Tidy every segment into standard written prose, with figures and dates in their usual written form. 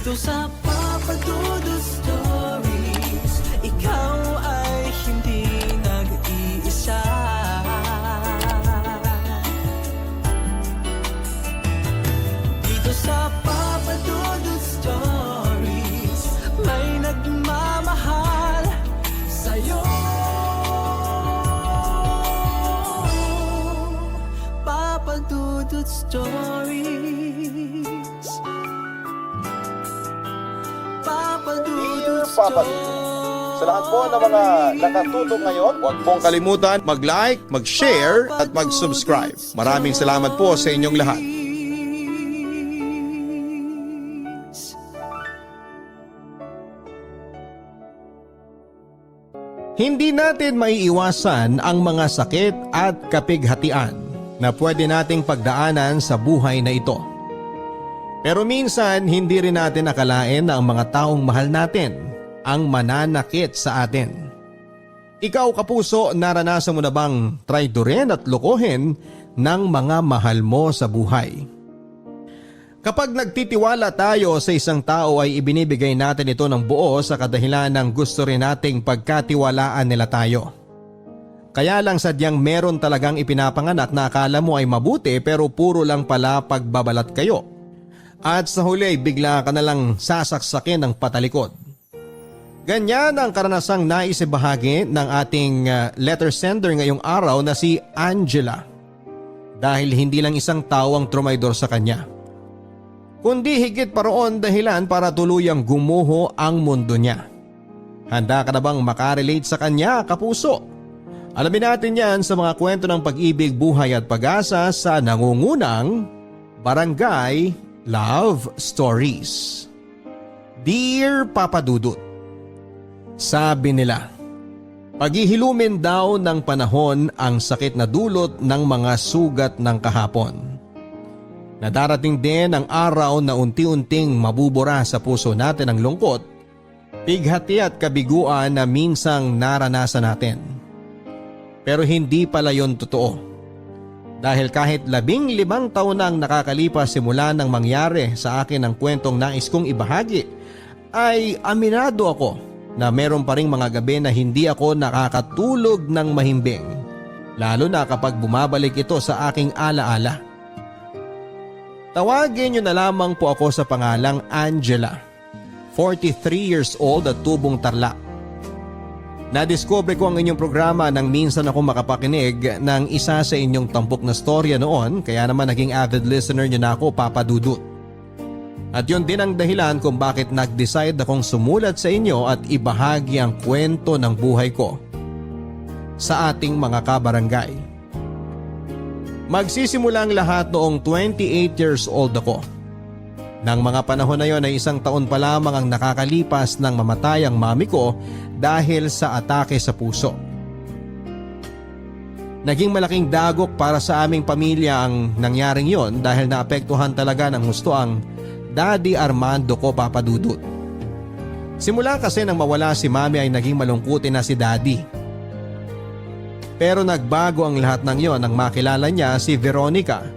Dito sa Papa Dudut Stories, ikaw ay hindi nag-iisa. Dito sa Papa Dudut Stories, may nagmamahal sa'yo. Papa Dudut Stories. Papa Dudut Sa lahat po ng mga nakatutok ngayon, huwag pong kalimutan mag-like, mag-share at mag-subscribe. Maraming salamat po sa inyong lahat. Hindi natin maiiwasan ang mga sakit at kapighatian na pwede nating pagdaanan sa buhay na ito. Pero minsan hindi rin natin akalain na ang mga taong mahal natin ang mananakit sa atin. Ikaw kapuso, naranasan mo na bang traidorin at lokohin ng mga mahal mo sa buhay? Kapag nagtitiwala tayo sa isang tao ay ibinibigay natin ito ng buo sa kadahilan ng gusto rin nating pagkatiwalaan nila tayo. Kaya lang sadyang meron talagang ipinapanganak na akala mo ay mabuti pero puro lang pala pagbabalat kayo. At sa huli ay bigla ka na lang sasaksakin ng patalikod. Ganyan ang karanasang nais ibahagi ng ating letter sender ngayong araw na si Angela. Dahil hindi lang isang tao ang trumaydor sa kanya, kundi higit pa roon dahilan para tuluyang gumuho ang mundo niya. Handa ka na bang makarelate sa kanya, kapuso? Alamin natin yan sa mga kwento ng pag-ibig, buhay at pag-asa sa nangungunang Barangay Love Stories. Dear Papa Dudut, sabi nila, paghihilumin daw ng panahon ang sakit na dulot ng mga sugat ng kahapon. Nadarating din ang araw na unti-unting mabubura sa puso natin ang lungkot, pighati at kabiguan na minsang naranasan natin. Pero hindi pala yon totoo. Dahil kahit 15 taon na ang nakakalipas simula nang mangyari sa akin ang kwentong nais kong ibahagi, ay aminado ako na meron pa ring mga gabi na hindi ako nakakatulog ng mahimbing, lalo na kapag bumabalik ito sa aking alaala. Tawagin niyo na lamang po ako sa pangalang Angela, 43 years old at tubong Tarlac. Nadiscover ko ang inyong programa nang minsan ako makapakinig ng isa sa inyong tampok na storya noon, kaya naman naging avid listener niyo na ako, Papa Dudut. At yun din ang dahilan kung bakit nag-decide akong sumulat sa inyo at ibahagi ang kwento ng buhay ko sa ating mga kabarangay. Magsisimula ang lahat noong 28 years old ako. Nang mga panahon na yon ay 1 taon pa lamang ang nakakalipas nang mamatay ang mami ko dahil sa atake sa puso. Naging malaking dagok para sa aming pamilya ang nangyaring yon dahil naapektuhan talaga ng husto ang Daddy Armando ko, Papa Dudut. Simula kasi nang mawala si mami ay naging malungkutin na si Daddy. Pero nagbago ang lahat ng yon nang makilala niya si Veronica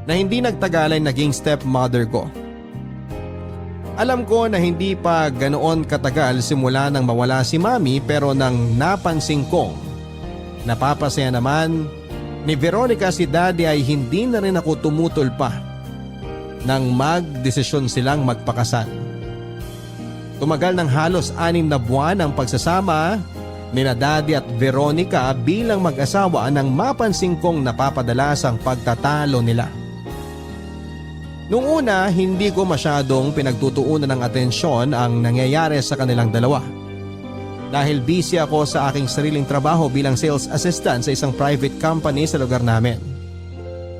na hindi nagtagal ay naging stepmother ko. Alam ko na hindi pa ganoon katagal simula nang mawala si mami, pero nang napansin kong napapasaya naman ni Veronica si Daddy ay hindi na rin ako tumutol pa nang magdesisyon silang magpakasal. Tumagal ng halos 6 na buwan ang pagsasama nina Daddy at Veronica bilang mag-asawa nang mapansin kong napapadalas ang pagtatalo nila. Noong una, hindi ko masyadong pinagtutuunan ng atensyon ang nangyayari sa kanilang dalawa. Dahil busy ako sa aking sariling trabaho bilang sales assistant sa isang private company sa lugar namin.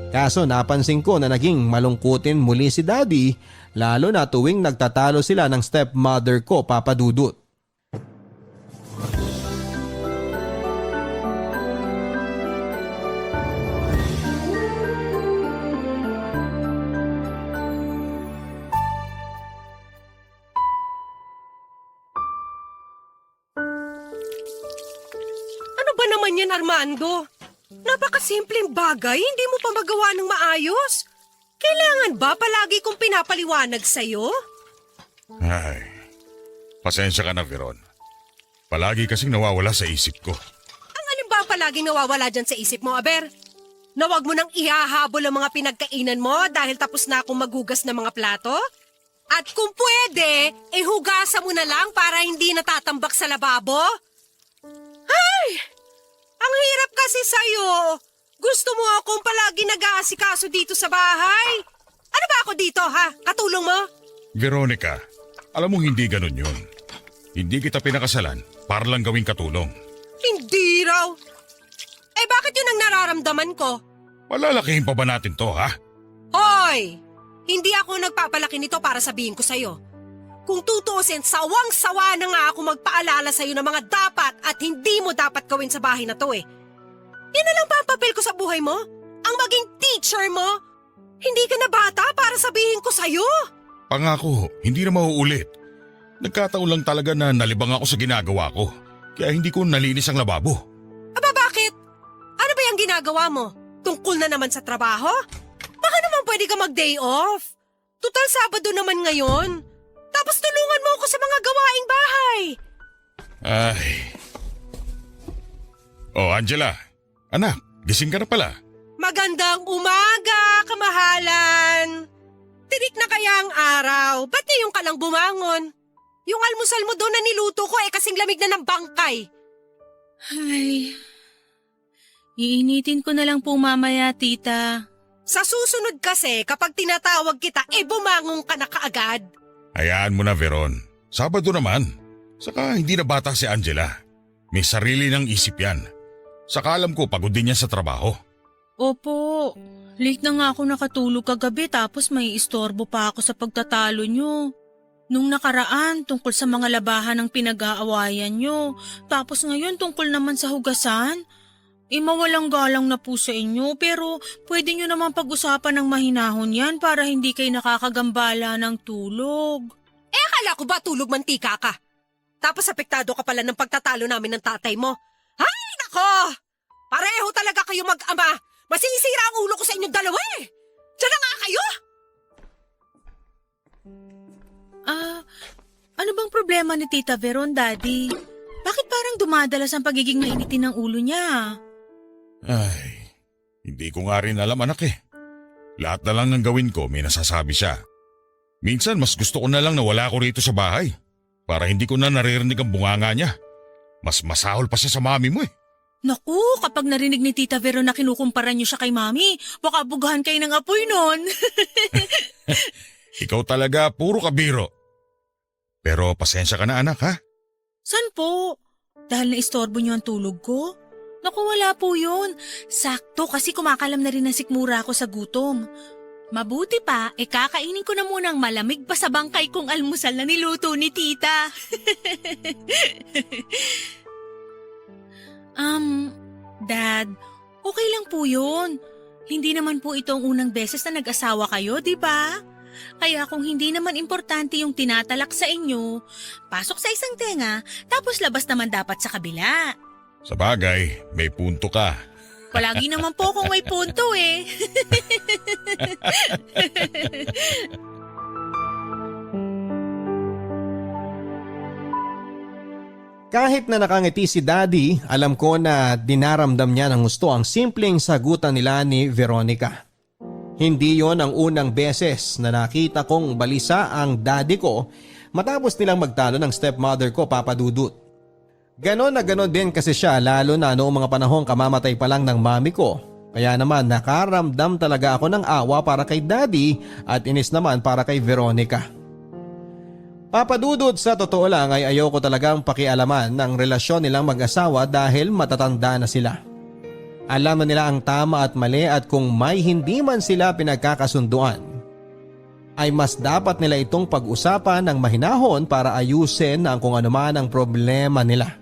Kaso napansin ko na naging malungkutin muli si Daddy, lalo na tuwing nagtatalo sila ng stepmother ko, Papa Dudut. naman yan, Armando. Napakasimpleng bagay, hindi mo pa magawa ng maayos. Kailangan ba palagi kong pinapaliwanag sa'yo? Ay, pasensya ka na, Veron. Palagi kasing nawawala sa isip ko. Ang alin ba ang palaging nawawala dyan sa isip mo, Aber? Na wag mo nang ihahabol ang mga pinagkainan mo dahil tapos na akong maghugas ng mga plato? At kung pwede, hugasan mo na lang para hindi natatambak sa lababo? Ay! Ang hirap kasi sa'yo. Gusto mo akong palagi nag-aasikaso dito sa bahay? Ano ba ako dito, ha? Katulong mo? Veronica, alam mo hindi ganun yun. Hindi kita pinakasalan para lang gawing katulong. Hindi raw. Bakit yun ang nararamdaman ko? Palalakihin pa ba natin to, ha? Hoy! Hindi ako nagpapalaki nito para sabihin ko sa'yo. Kung tutuusin, sawang-sawa na nga ako magpaalala sa'yo ng mga dapat at hindi mo dapat gawin sa bahay na to eh. Yan na lang ba ang papel ko sa buhay mo? Ang maging teacher mo? Hindi ka na bata para sabihin ko sa'yo. Pangako, hindi na mauulit. Nagkataon lang talaga na nalibang ako sa ginagawa ko. Kaya hindi ko nalinis ang lababo. Aba bakit? Ano ba yung ginagawa mo? Tungkol na naman sa trabaho? Baka naman pwede ka mag-day off. Tutal Sabado naman ngayon. Tapos tulungan mo ako sa mga gawaing bahay. Ay. Oh, Angela. Anak, gising ka na pala. Magandang umaga, kamahalan. Tirik na kaya ang araw. Ba't ngayon ka lang bumangon? Yung almusal mo doon na niluto ko kasing lamig na ng bangkay. Ay, iinitin ko na lang po mamaya, tita. Sa susunod kasi, kapag tinatawag kita, bumangon ka na kaagad. Hayaan mo na, Veron. Sabado naman. Saka hindi na bata si Angela. May sarili ng isip yan. Saka alam ko pagod din niya sa trabaho. Opo, late na nga ako nakatulog kagabi tapos may istorbo pa ako sa pagtatalo nyo. Nung nakaraan, tungkol sa mga labahan ng pinag-aawayan nyo. Tapos ngayon, tungkol naman sa hugasan. Mawalang galang na po sa inyo, pero pwede nyo naman pag-usapan ng mahinahon yan para hindi kayo nakakagambala ng tulog. Akala ko ba tulog mantika ka? Tapos apektado ka pala ng pagtatalo namin ng tatay mo. Ay, nako! Pareho talaga kayo mag-ama. Masisira ang ulo ko sa inyong dalawa eh. Diyan na nga kayo! Ano bang problema ni Tita Veron, Daddy? Bakit parang dumadalas ang pagiging mainitin ng ulo niya? Ay, hindi ko nga rin alam, anak eh. Lahat na lang ng gawin ko may nasasabi siya. Minsan mas gusto ko na lang na wala ko rito sa bahay para hindi ko na naririnig ang bunganga niya. Mas masahol pa siya sa mami mo eh. Naku, kapag narinig ni Tita Veron na kinukumpara niyo siya kay Mami, baka bugahan kayo ng apoy nun. Ikaw talaga puro kabiro. Pero pasensya ka na, anak, ha? San po? Dahil naistorbo niyo ang tulog ko? Naku, wala po yun. Sakto kasi kumakalam na rin ang sikmura ko sa gutom. Mabuti pa, kakainin ko na muna ang malamig pa sa bangkay kong almusal na niluto ni Tita. Dad, okay lang po yun. Hindi naman po ito ang unang beses na nag-asawa kayo, di ba? Kaya kung hindi naman importante yung tinatalak sa inyo, pasok sa isang tenga, tapos labas naman dapat sa kabila. Sa bagay, may punto ka. Palagi naman po akong may punto eh. Kahit na nakangiti si Daddy, alam ko na dinaramdam niya ng gusto ang simpleng sagutan nila ni Veronica. Hindi yon ang unang beses na nakita kong balisa ang daddy ko matapos nilang magtalo ng stepmother ko, Papa Dudut. Ganon na ganon din kasi siya lalo na noong mga panahong kamamatay pa lang ng mami ko. Kaya naman nakaramdam talaga ako ng awa para kay Daddy at inis naman para kay Veronica. Papa Dudut, sa totoo lang ay ayoko talagang pakialaman ng relasyon nilang mag-asawa dahil matatanda na sila. Alam na nila ang tama at mali at kung may hindi man sila pinagkakasunduan, ay mas dapat nila itong pag-usapan ng mahinahon para ayusin ang kung anuman ang problema nila.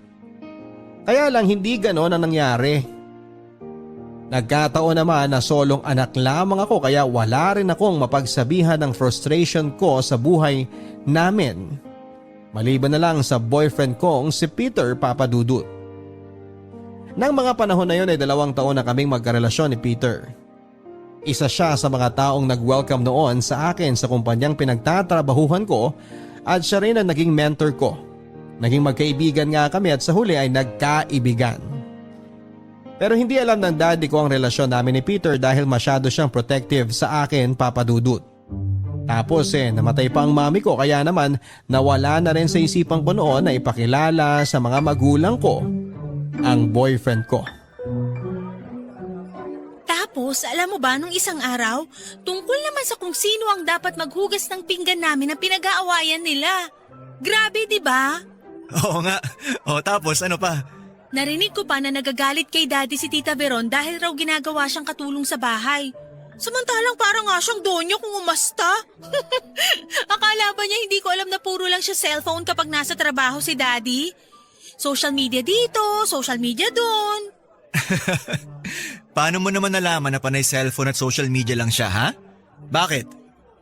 Kaya lang hindi ganon ang nangyari. Nagkataon naman na solong anak lamang ako kaya wala rin akong mapagsabihan ng frustration ko sa buhay namin. Maliban na lang sa boyfriend kong si Peter, Papa Dudut. Nang mga panahon na yun ay 2 taon na kaming magkarelasyon ni Peter. Isa siya sa mga taong nag-welcome noon sa akin sa kumpanyang pinagtatrabahuhan ko at siya rin ang naging mentor ko. Naging magkaibigan nga kami at sa huli ay nagkaibigan. Pero hindi alam ng daddy ko ang relasyon namin ni Peter dahil masyado siyang protective sa akin, Papa Dudut. Tapos namatay pa ang mami ko kaya naman nawala na rin sa isipan ko noon na ipakilala sa mga magulang ko ang boyfriend ko. Tapos, alam mo ba, nung isang araw, tungkol naman sa kung sino ang dapat maghugas ng pinggan namin ang pinag-aawayan nila. Grabe, di ba? Oo nga. O tapos ano pa? Narinig ko pa na nagagalit kay Daddy si Tita Veron dahil raw ginagawa siyang katulong sa bahay. Samantalang parang nga siyang donya kung umasta. Akala ba niya hindi ko alam na puro lang siya cellphone kapag nasa trabaho si Daddy? Social media dito, social media doon. Paano mo naman nalaman na panay cellphone at social media lang siya, ha? Bakit?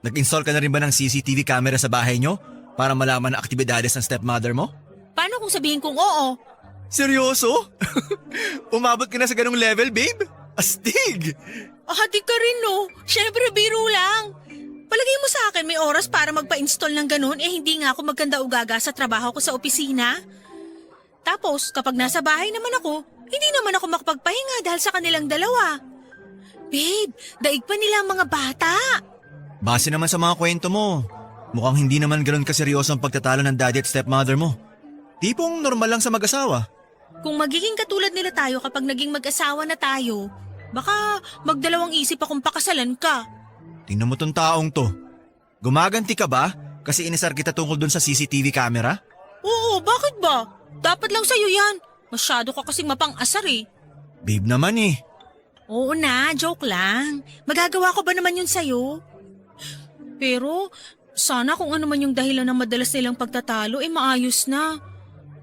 Nag-install ka na rin ba ng CCTV camera sa bahay nyo para malaman ang aktibidades ng stepmother mo? Paano kung sabihin kong oo? Seryoso? Umabot ka na sa ganong level, babe? Astig! Ahati ka rin no. Siyempre biro lang. Palagay mo sa akin may oras para magpa-install ng ganun hindi nga ako magkanda ugaga sa trabaho ko sa opisina. Tapos kapag nasa bahay naman ako, hindi naman ako makapagpahinga dahil sa kanilang dalawa. Babe, daig pa nila ang mga bata. Base naman sa mga kwento mo, mukhang hindi naman ganoon kaseryoso ang pagtatalo ng daddy at stepmother mo. Tipong normal lang sa mag-asawa. Kung magiging katulad nila tayo kapag naging mag-asawa na tayo, baka magdalawang isip akong pakasalan ka. Tingnan mo tong taong to. Gumaganti ka ba kasi inisar kita tungkol dun sa CCTV camera? Oo, bakit ba? Dapat lang sa'yo yan. Masyado ka kasing mapang-asar eh. Babe naman eh. Oo na, joke lang. Magagawa ko ba naman yun sa'yo? Pero sana kung ano man yung dahilan ng madalas nilang pagtatalo maayos na.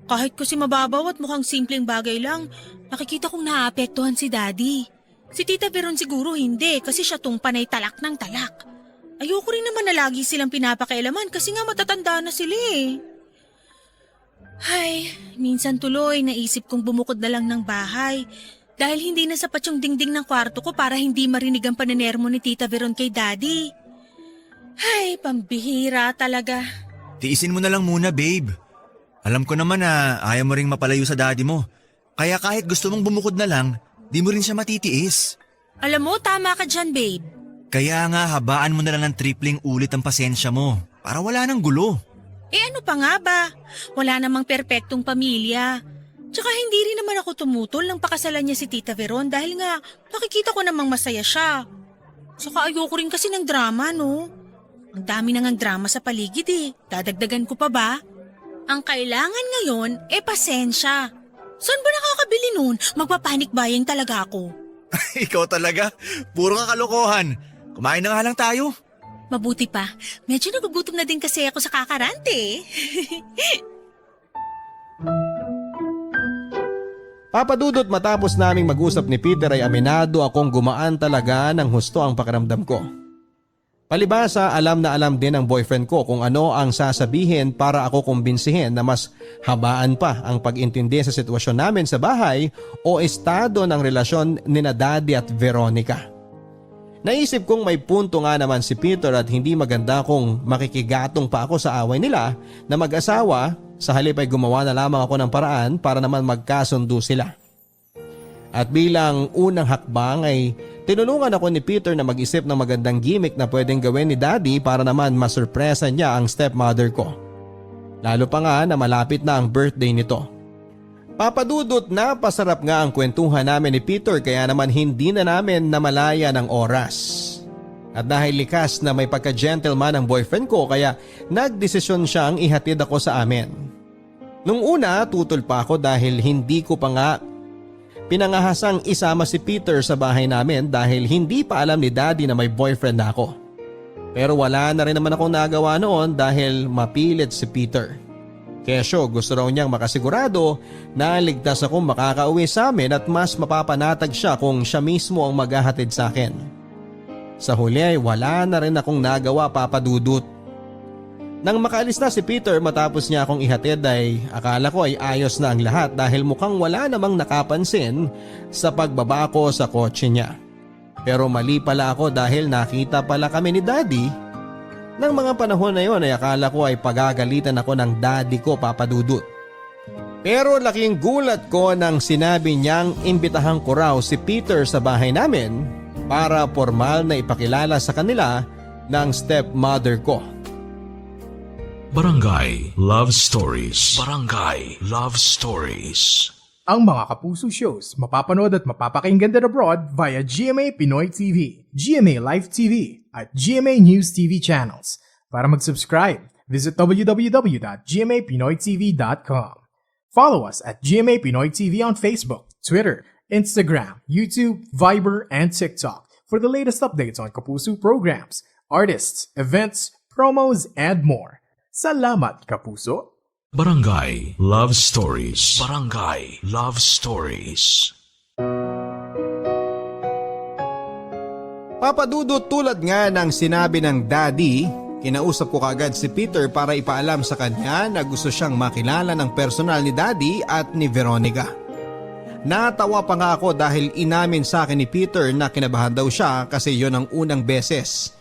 Kahit kasi mababaw at mukhang simpleng bagay lang, nakikita kong naaapektuhan si Daddy. Si Tita Veron siguro hindi kasi siya tong panay talak ng talak. Ayoko rin naman na lagi silang pinapakailaman kasi nga matatanda na sila eh. Ay, minsan tuloy naisip kong bumukod na lang ng bahay dahil hindi na sapat yung dingding ng kwarto ko para hindi marinig ang pananermo ni Tita Veron kay Daddy. Ay, pambihira talaga. Tiisin mo na lang muna, babe. Alam ko naman na ayaw mo ring mapalayo sa daddy mo. Kaya kahit gusto mong bumukod na lang, di mo rin siya matitiis. Alam mo, tama ka dyan, babe. Kaya nga habaan mo na lang ng tripling ulit ang pasensya mo para wala nang gulo. Ano pa nga ba? Wala namang perpektong pamilya. Tsaka hindi rin naman ako tumutol nang pakasalan niya si Tita Veron dahil nga nakikita ko namang masaya siya. Saka ayoko rin kasi ng drama, no? Ang dami nang ang drama sa paligid eh. Dadagdagan ko pa ba? Ang kailangan ngayon pasensya. Saan ba nakakabili nun? Magpapanik buying talaga ako. Ikaw talaga, puro kalokohan. Kumain na nga lang tayo. Mabuti pa, medyo nagugutom na din kasi ako sa kakarante. Papa Dudut, matapos naming mag-usap ni Peter ay aminado akong gumaan talaga ng husto ang pakiramdam ko. Palibhasa, alam na alam din ng boyfriend ko kung ano ang sasabihin para ako kumbinsihin na mas habaan pa ang pag-intindi sa sitwasyon namin sa bahay o estado ng relasyon ni na Daddy at Veronica. Naisip kong may punto nga naman si Peter at hindi maganda kung makikigatong pa ako sa away nila na mag-asawa, sa halip ay gumawa na lamang ako ng paraan para naman magkasundo sila. At bilang unang hakbang ay tinulungan ako ni Peter na mag-isip ng magandang gimmick na pwedeng gawin ni Daddy para naman masurpresa niya ang stepmother ko. Lalo pa nga na malapit na ang birthday nito. Papadudot na pasarap nga ang kwentuhan namin ni Peter kaya naman hindi na namin namalaya ng oras. At dahil likas na may pagka-gentleman ang boyfriend ko kaya nagdesisyon siyang ihatid ako sa amin. Nung una tutol pa ako dahil hindi ko pa nga pinangahasang isama si Peter sa bahay namin dahil hindi pa alam ni Daddy na may boyfriend na ako. Pero wala na rin naman akong nagawa noon dahil mapilit si Peter. Kesyo gusto raw niyang makasigurado na ligtas akong makakauwi sa amin at mas mapapanatag siya kung siya mismo ang maghahatid sa akin. Sa huli ay wala na rin akong nagawa, Papa Dudut. Nang makaalis na si Peter matapos niya akong ihatid ay akala ko ay ayos na ang lahat dahil mukhang wala namang nakapansin sa pagbaba ko sa kotse niya. Pero mali pala ako dahil nakita pala kami ni Daddy Nang mga panahon na yon ay akala ko ay pagagalitan ako ng daddy ko, Papa Dudut. Pero laking gulat ko nang sinabi niyang imbitahan ko raw si Peter sa bahay namin para formal na ipakilala sa kanila ng stepmother ko. Barangay Love Stories. Barangay Love Stories. Ang mga Kapuso shows mapapanood at mapapakinggan din abroad via GMA Pinoy TV, GMA Live TV at GMA News TV channels. Para mag-subscribe, visit www.gmapinoytv.com. Follow us at GMA Pinoy TV on Facebook, Twitter, Instagram, YouTube, Viber, and TikTok for the latest updates on Kapuso programs, artists, events, promos, and more. Salamat, Kapuso! Barangay Love Stories. Barangay Love Stories. Papa Dudut, tulad nga ng sinabi ng daddy, kinausap ko kagad si Peter para ipaalam sa kanya na gusto siyang makilala ng personal ni daddy at ni Veronica. Natawa pa nga ako dahil inamin sa akin ni Peter na kinabahan daw siya kasi yon ang unang beses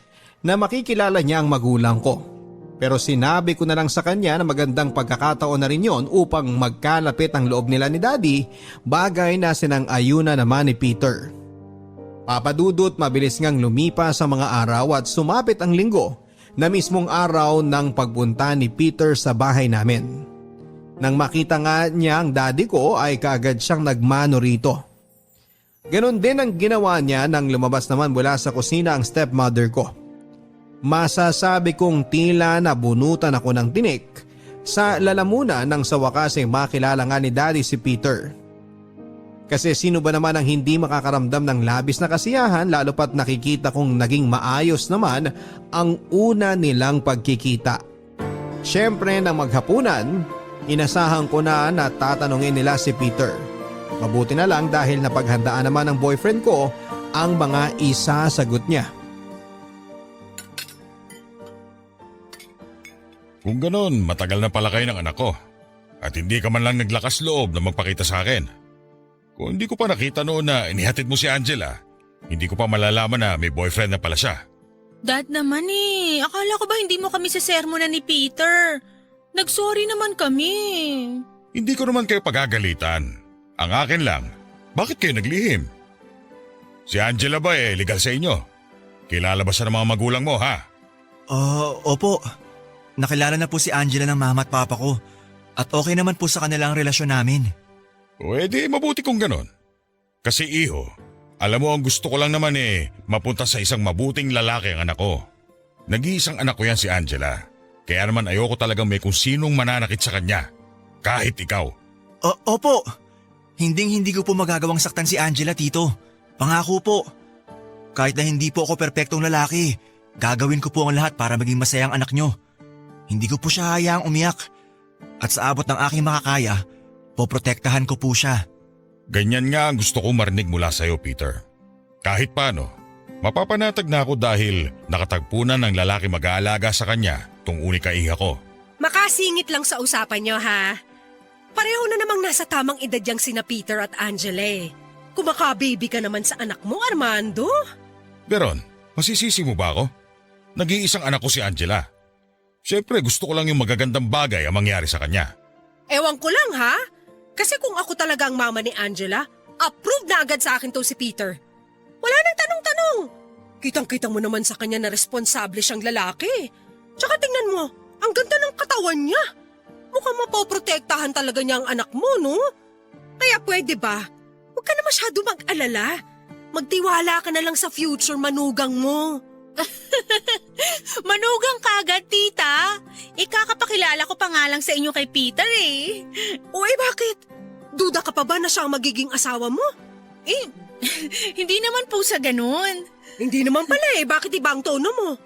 na makikilala niya ang magulang ko. Pero sinabi ko na lang sa kanya na magandang pagkakataon na rin yon upang magkalapit ang loob nila ni daddy, bagay na sinang-ayuna naman ni Peter. Papa Dudut, mabilis ngang lumipas sa mga araw at sumapit ang linggo na mismong araw ng pagpunta ni Peter sa bahay namin. Nang makita nga niya ang daddy ko ay kaagad siyang nagmano rito. Ganon din ang ginawa niya nang lumabas naman mula sa kusina ang stepmother ko. Masasabi kong tila nabunutan ako ng tinik sa lalamunan nang sa wakas ay makilala nga ni daddy si Peter. Kasi sino ba naman ang hindi makakaramdam ng labis na kasiyahan lalo pat nakikita kong naging maayos naman ang una nilang pagkikita. Siyempre nang maghapunan, inasahan ko na tatanungin nila si Peter. Mabuti na lang dahil napaghandaan naman ng boyfriend ko ang mga isasagot niya. Kung ganon, matagal na pala kayo ng anak ko. At hindi ka man lang naglakas loob na magpakita sa akin. Kung hindi ko pa nakita noon na inihatid mo si Angela, hindi ko pa malalaman na may boyfriend na pala siya. Dad naman akala ko ba hindi mo kami sisermonan ni Peter? Nagsorry naman kami. Hindi ko naman kayo pagagalitan. Ang akin lang, bakit kayo naglihim? Si Angela ba legal sa inyo? Kilala ba siya ng mga magulang mo, ha? Opo. Nakilala na po si Angela ng mama at papa ko. At okay naman po sa kanila ang relasyon namin. Pwede, mabuti kung ganon. Kasi iho, alam mo ang gusto ko lang naman mapunta sa isang mabuting lalaki ang anak ko. Nag-iisang anak ko yan si Angela. Kaya naman ayoko talagang may kung sinong mananakit sa kanya. Kahit ikaw. Opo. Hindi ko po magagawang saktan si Angela, tito. Pangako po. Kahit na hindi po ako perpektong lalaki, gagawin ko po ang lahat para maging masaya ang anak nyo. Hindi ko po siya hayaang umiyak. At sa abot ng aking makakaya, poprotektahan ko po siya. Ganyan nga ang gusto kong marinig mula sa'yo, Peter. Kahit paano, mapapanatag na ako dahil nakatagpunan ng lalaki mag-aalaga sa kanya tung unika iha ko. Makasingit lang sa usapan nyo, ha? Pareho na namang nasa tamang edad yang sina Peter at Angela. Kumaka-baby ka naman sa anak mo, Armando. Veron, masisisi mo ba ako? Nag-iisang anak ko si Angela. Siyempre gusto ko lang yung magagandang bagay ang mangyari sa kanya. Ewan ko lang, ha? Kasi kung ako talaga ang mama ni Angela, approve na agad sa akin to si Peter. Wala nang tanong-tanong. Kitang-kita mo naman sa kanya na responsable siyang lalaki. Tsaka tingnan mo, ang ganda ng katawan niya. Mukhang mapoprotektahan talaga niya ang anak mo, no? Kaya pwede ba? Huwag ka na masyado mag-alala. Magtiwala ka na lang sa future manugang mo. Manugang kagad, tita. Ikakapakilala ko pa nga lang sa inyo kay Peter Uy, bakit? Duda ka pa ba na siya ang magiging asawa mo? Hindi naman po sa ganun. Hindi naman pala bakit iba ang tono mo?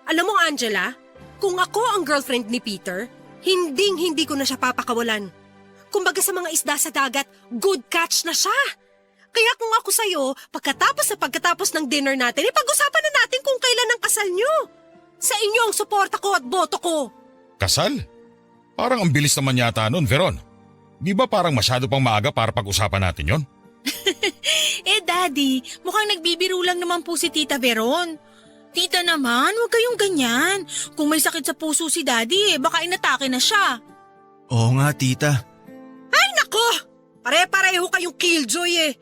Alam mo, Angela, kung ako ang girlfriend ni Peter, hindi ko na siya papakawalan. Kumbaga sa mga isda sa dagat, good catch na siya. Kaya kung ako sa'yo, pagkatapos ng dinner natin, pag-usapan na natin kung kailan ang kasal nyo. Sa inyo ang suporta ko at boto ko. Kasal? Parang ang bilis naman yata nun, Veron. Di ba parang masyado pang maaga para pag-usapan natin yon? Daddy, mukhang nagbibiro lang naman po si Tita Veron. Tita naman, huwag kayong ganyan. Kung may sakit sa puso si Daddy baka inatake na siya. Oo nga, tita. Ay nako! Pare-pareho kayong killjoy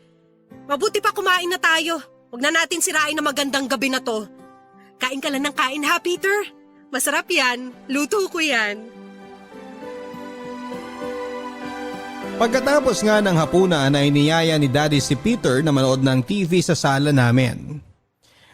Mabuti pa kumain na tayo. Huwag na natin sirain ang magandang gabi na to. Kain ka lang ng kain ha, Peter? Masarap yan. Luto ko yan. Pagkatapos nga ng hapunan ay niyaya ni Daddy si Peter na manood ng TV sa sala namin.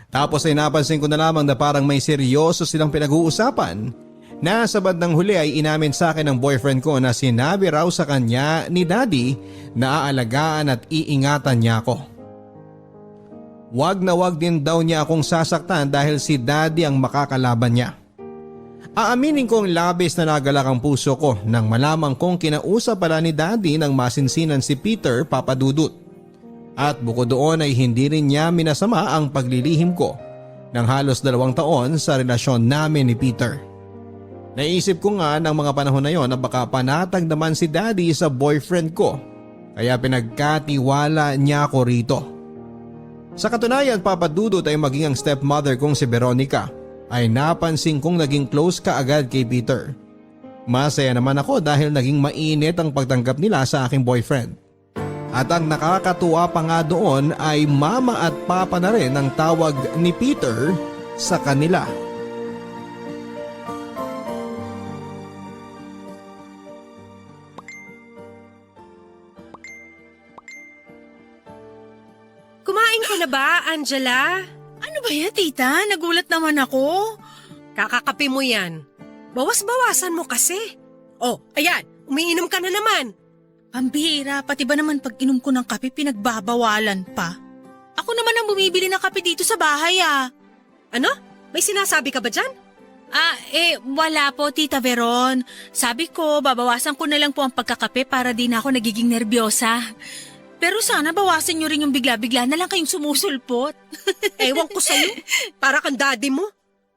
Tapos ay napansin ko na lamang na parang may seryoso silang pinag-uusapan. Nasa bandang huli ay inamin sa akin ng boyfriend ko na sinabi raw sa kanya ni Daddy na aalagaan at iingatan niya ako. Wag na wag din daw niya akong sasaktan dahil si Daddy ang makakalaban niya. Aaminin kong labis na nagalak ang puso ko nang malamang kong kinausap pala ni Daddy ng masinsinan si Peter Papadudut. At bukod doon ay hindi rin niya minasama ang paglilihim ko ng halos 2 taon sa relasyon namin ni Peter. Naisip ko nga ng mga panahon na yon na baka panatag naman si Daddy sa boyfriend ko kaya pinagkatiwala niya ako rito. Sa katunayan, Papadudut ay maging ang stepmother kong si Veronica ay napansin kong naging close ka agad kay Peter. Masaya naman ako dahil naging mainit ang pagtanggap nila sa aking boyfriend. At ang nakakatuwa pa nga doon ay mama at papa na rin ang tawag ni Peter sa kanila. Kumain ka na ba, Angela? Ano ba yan, tita? Nagulat naman ako. Kakakape mo yan. Bawas-bawasan mo kasi. Oh, ayan, umiinom ka na naman. Pambihira, pati ba naman pag inom ko ng kape pinagbabawalan pa? Ako naman ang bumibili ng kape dito sa bahay Ano? May sinasabi ka ba dyan? Wala po, Tita Veron. Sabi ko, babawasan ko na lang po ang pagkakape para di na ako nagiging nerbyosa. Pero sana bawasan nyo rin yung bigla-bigla na lang kayong sumusulpot. Ewan ko sa'yo. Para kang daddy mo.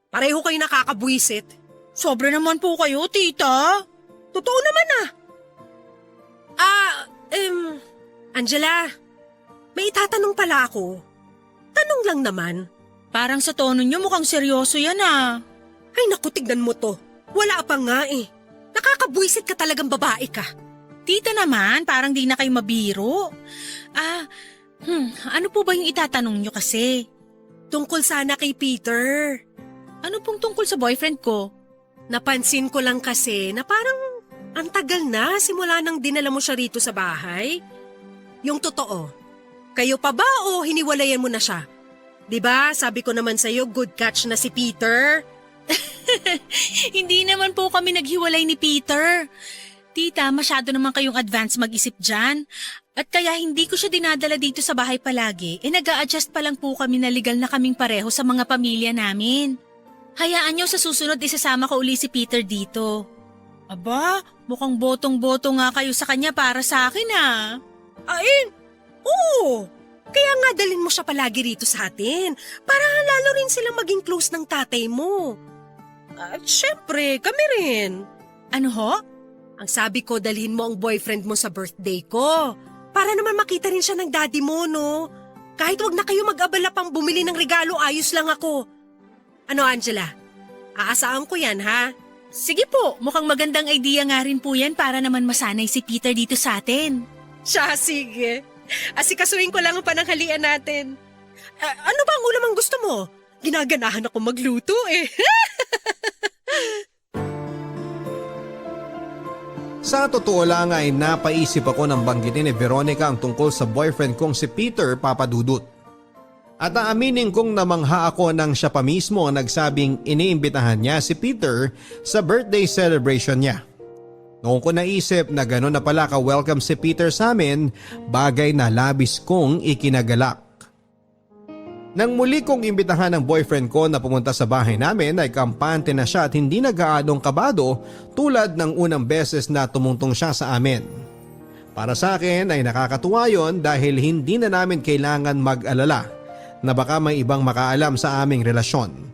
Pareho kayo nakakabwisit. Sobra naman po kayo, tita. Totoo naman Angela, may itatanong pala ako. Tanong lang naman. Parang sa tono nyo mukhang seryoso yan Ay naku, tignan mo to. Wala pa nga Nakakabwisit ka talagang babae ka. Tita naman, parang di na kayo mabiro. Ano po ba yung itatanong nyo kasi? Tungkol sana kay Peter. Ano pong tungkol sa boyfriend ko? Napansin ko lang kasi na parang ang tagal na simula nang dinala mo siya rito sa bahay. Yung totoo, kayo pa ba o hiniwalayan mo na siya? 'Di ba? Sabi ko naman sa'yo, good catch na si Peter. Hindi naman po kami naghiwalay ni Peter. Tita, masyado naman kayong advance mag-isip dyan. At kaya hindi ko siya dinadala dito sa bahay palagi, nag-a-adjust pa lang po kami na legal na kaming pareho sa mga pamilya namin. Hayaan nyo sa susunod isasama ko uli si Peter dito. Aba, mukhang botong-boto nga kayo sa kanya para sa akin Oo. Kaya nga dalhin mo siya palagi rito sa atin para lalo rin silang maging close ng tatay mo. At syempre, kami rin. Ano ho? Ang sabi ko, dalhin mo ang boyfriend mo sa birthday ko. Para naman makita rin siya ng daddy mo, no? Kahit wag na kayo mag-abala pang bumili ng regalo, ayos lang ako. Ano, Angela? Aasahan ko yan, ha? Sige po, mukhang magandang idea nga rin po yan para naman masanay si Peter dito sa atin. Siya, sige. Asikasuhin ko lang ang pananghalian natin. Ano ba ang ulam ang gusto mo? Ginaganahan ako magluto Sa totoo lang ay napaisip ako nang banggitin ni Veronica ang tungkol sa boyfriend kong si Peter Papadudut. At aaminin kong namangha ako nang siya pa mismo ang nagsabing iniimbitahan niya si Peter sa birthday celebration niya. Noong ko naisip na gano'n na pala ka-welcome si Peter sa amin, bagay na labis kong ikinagalak. Nang muli kong imbitahan ng boyfriend ko na pumunta sa bahay namin ay kampante na siya at hindi nag-aadong kabado tulad ng unang beses na tumungtong siya sa amin. Para sa akin ay nakakatuwa yon dahil hindi na namin kailangan mag-alala na baka may ibang makaalam sa aming relasyon.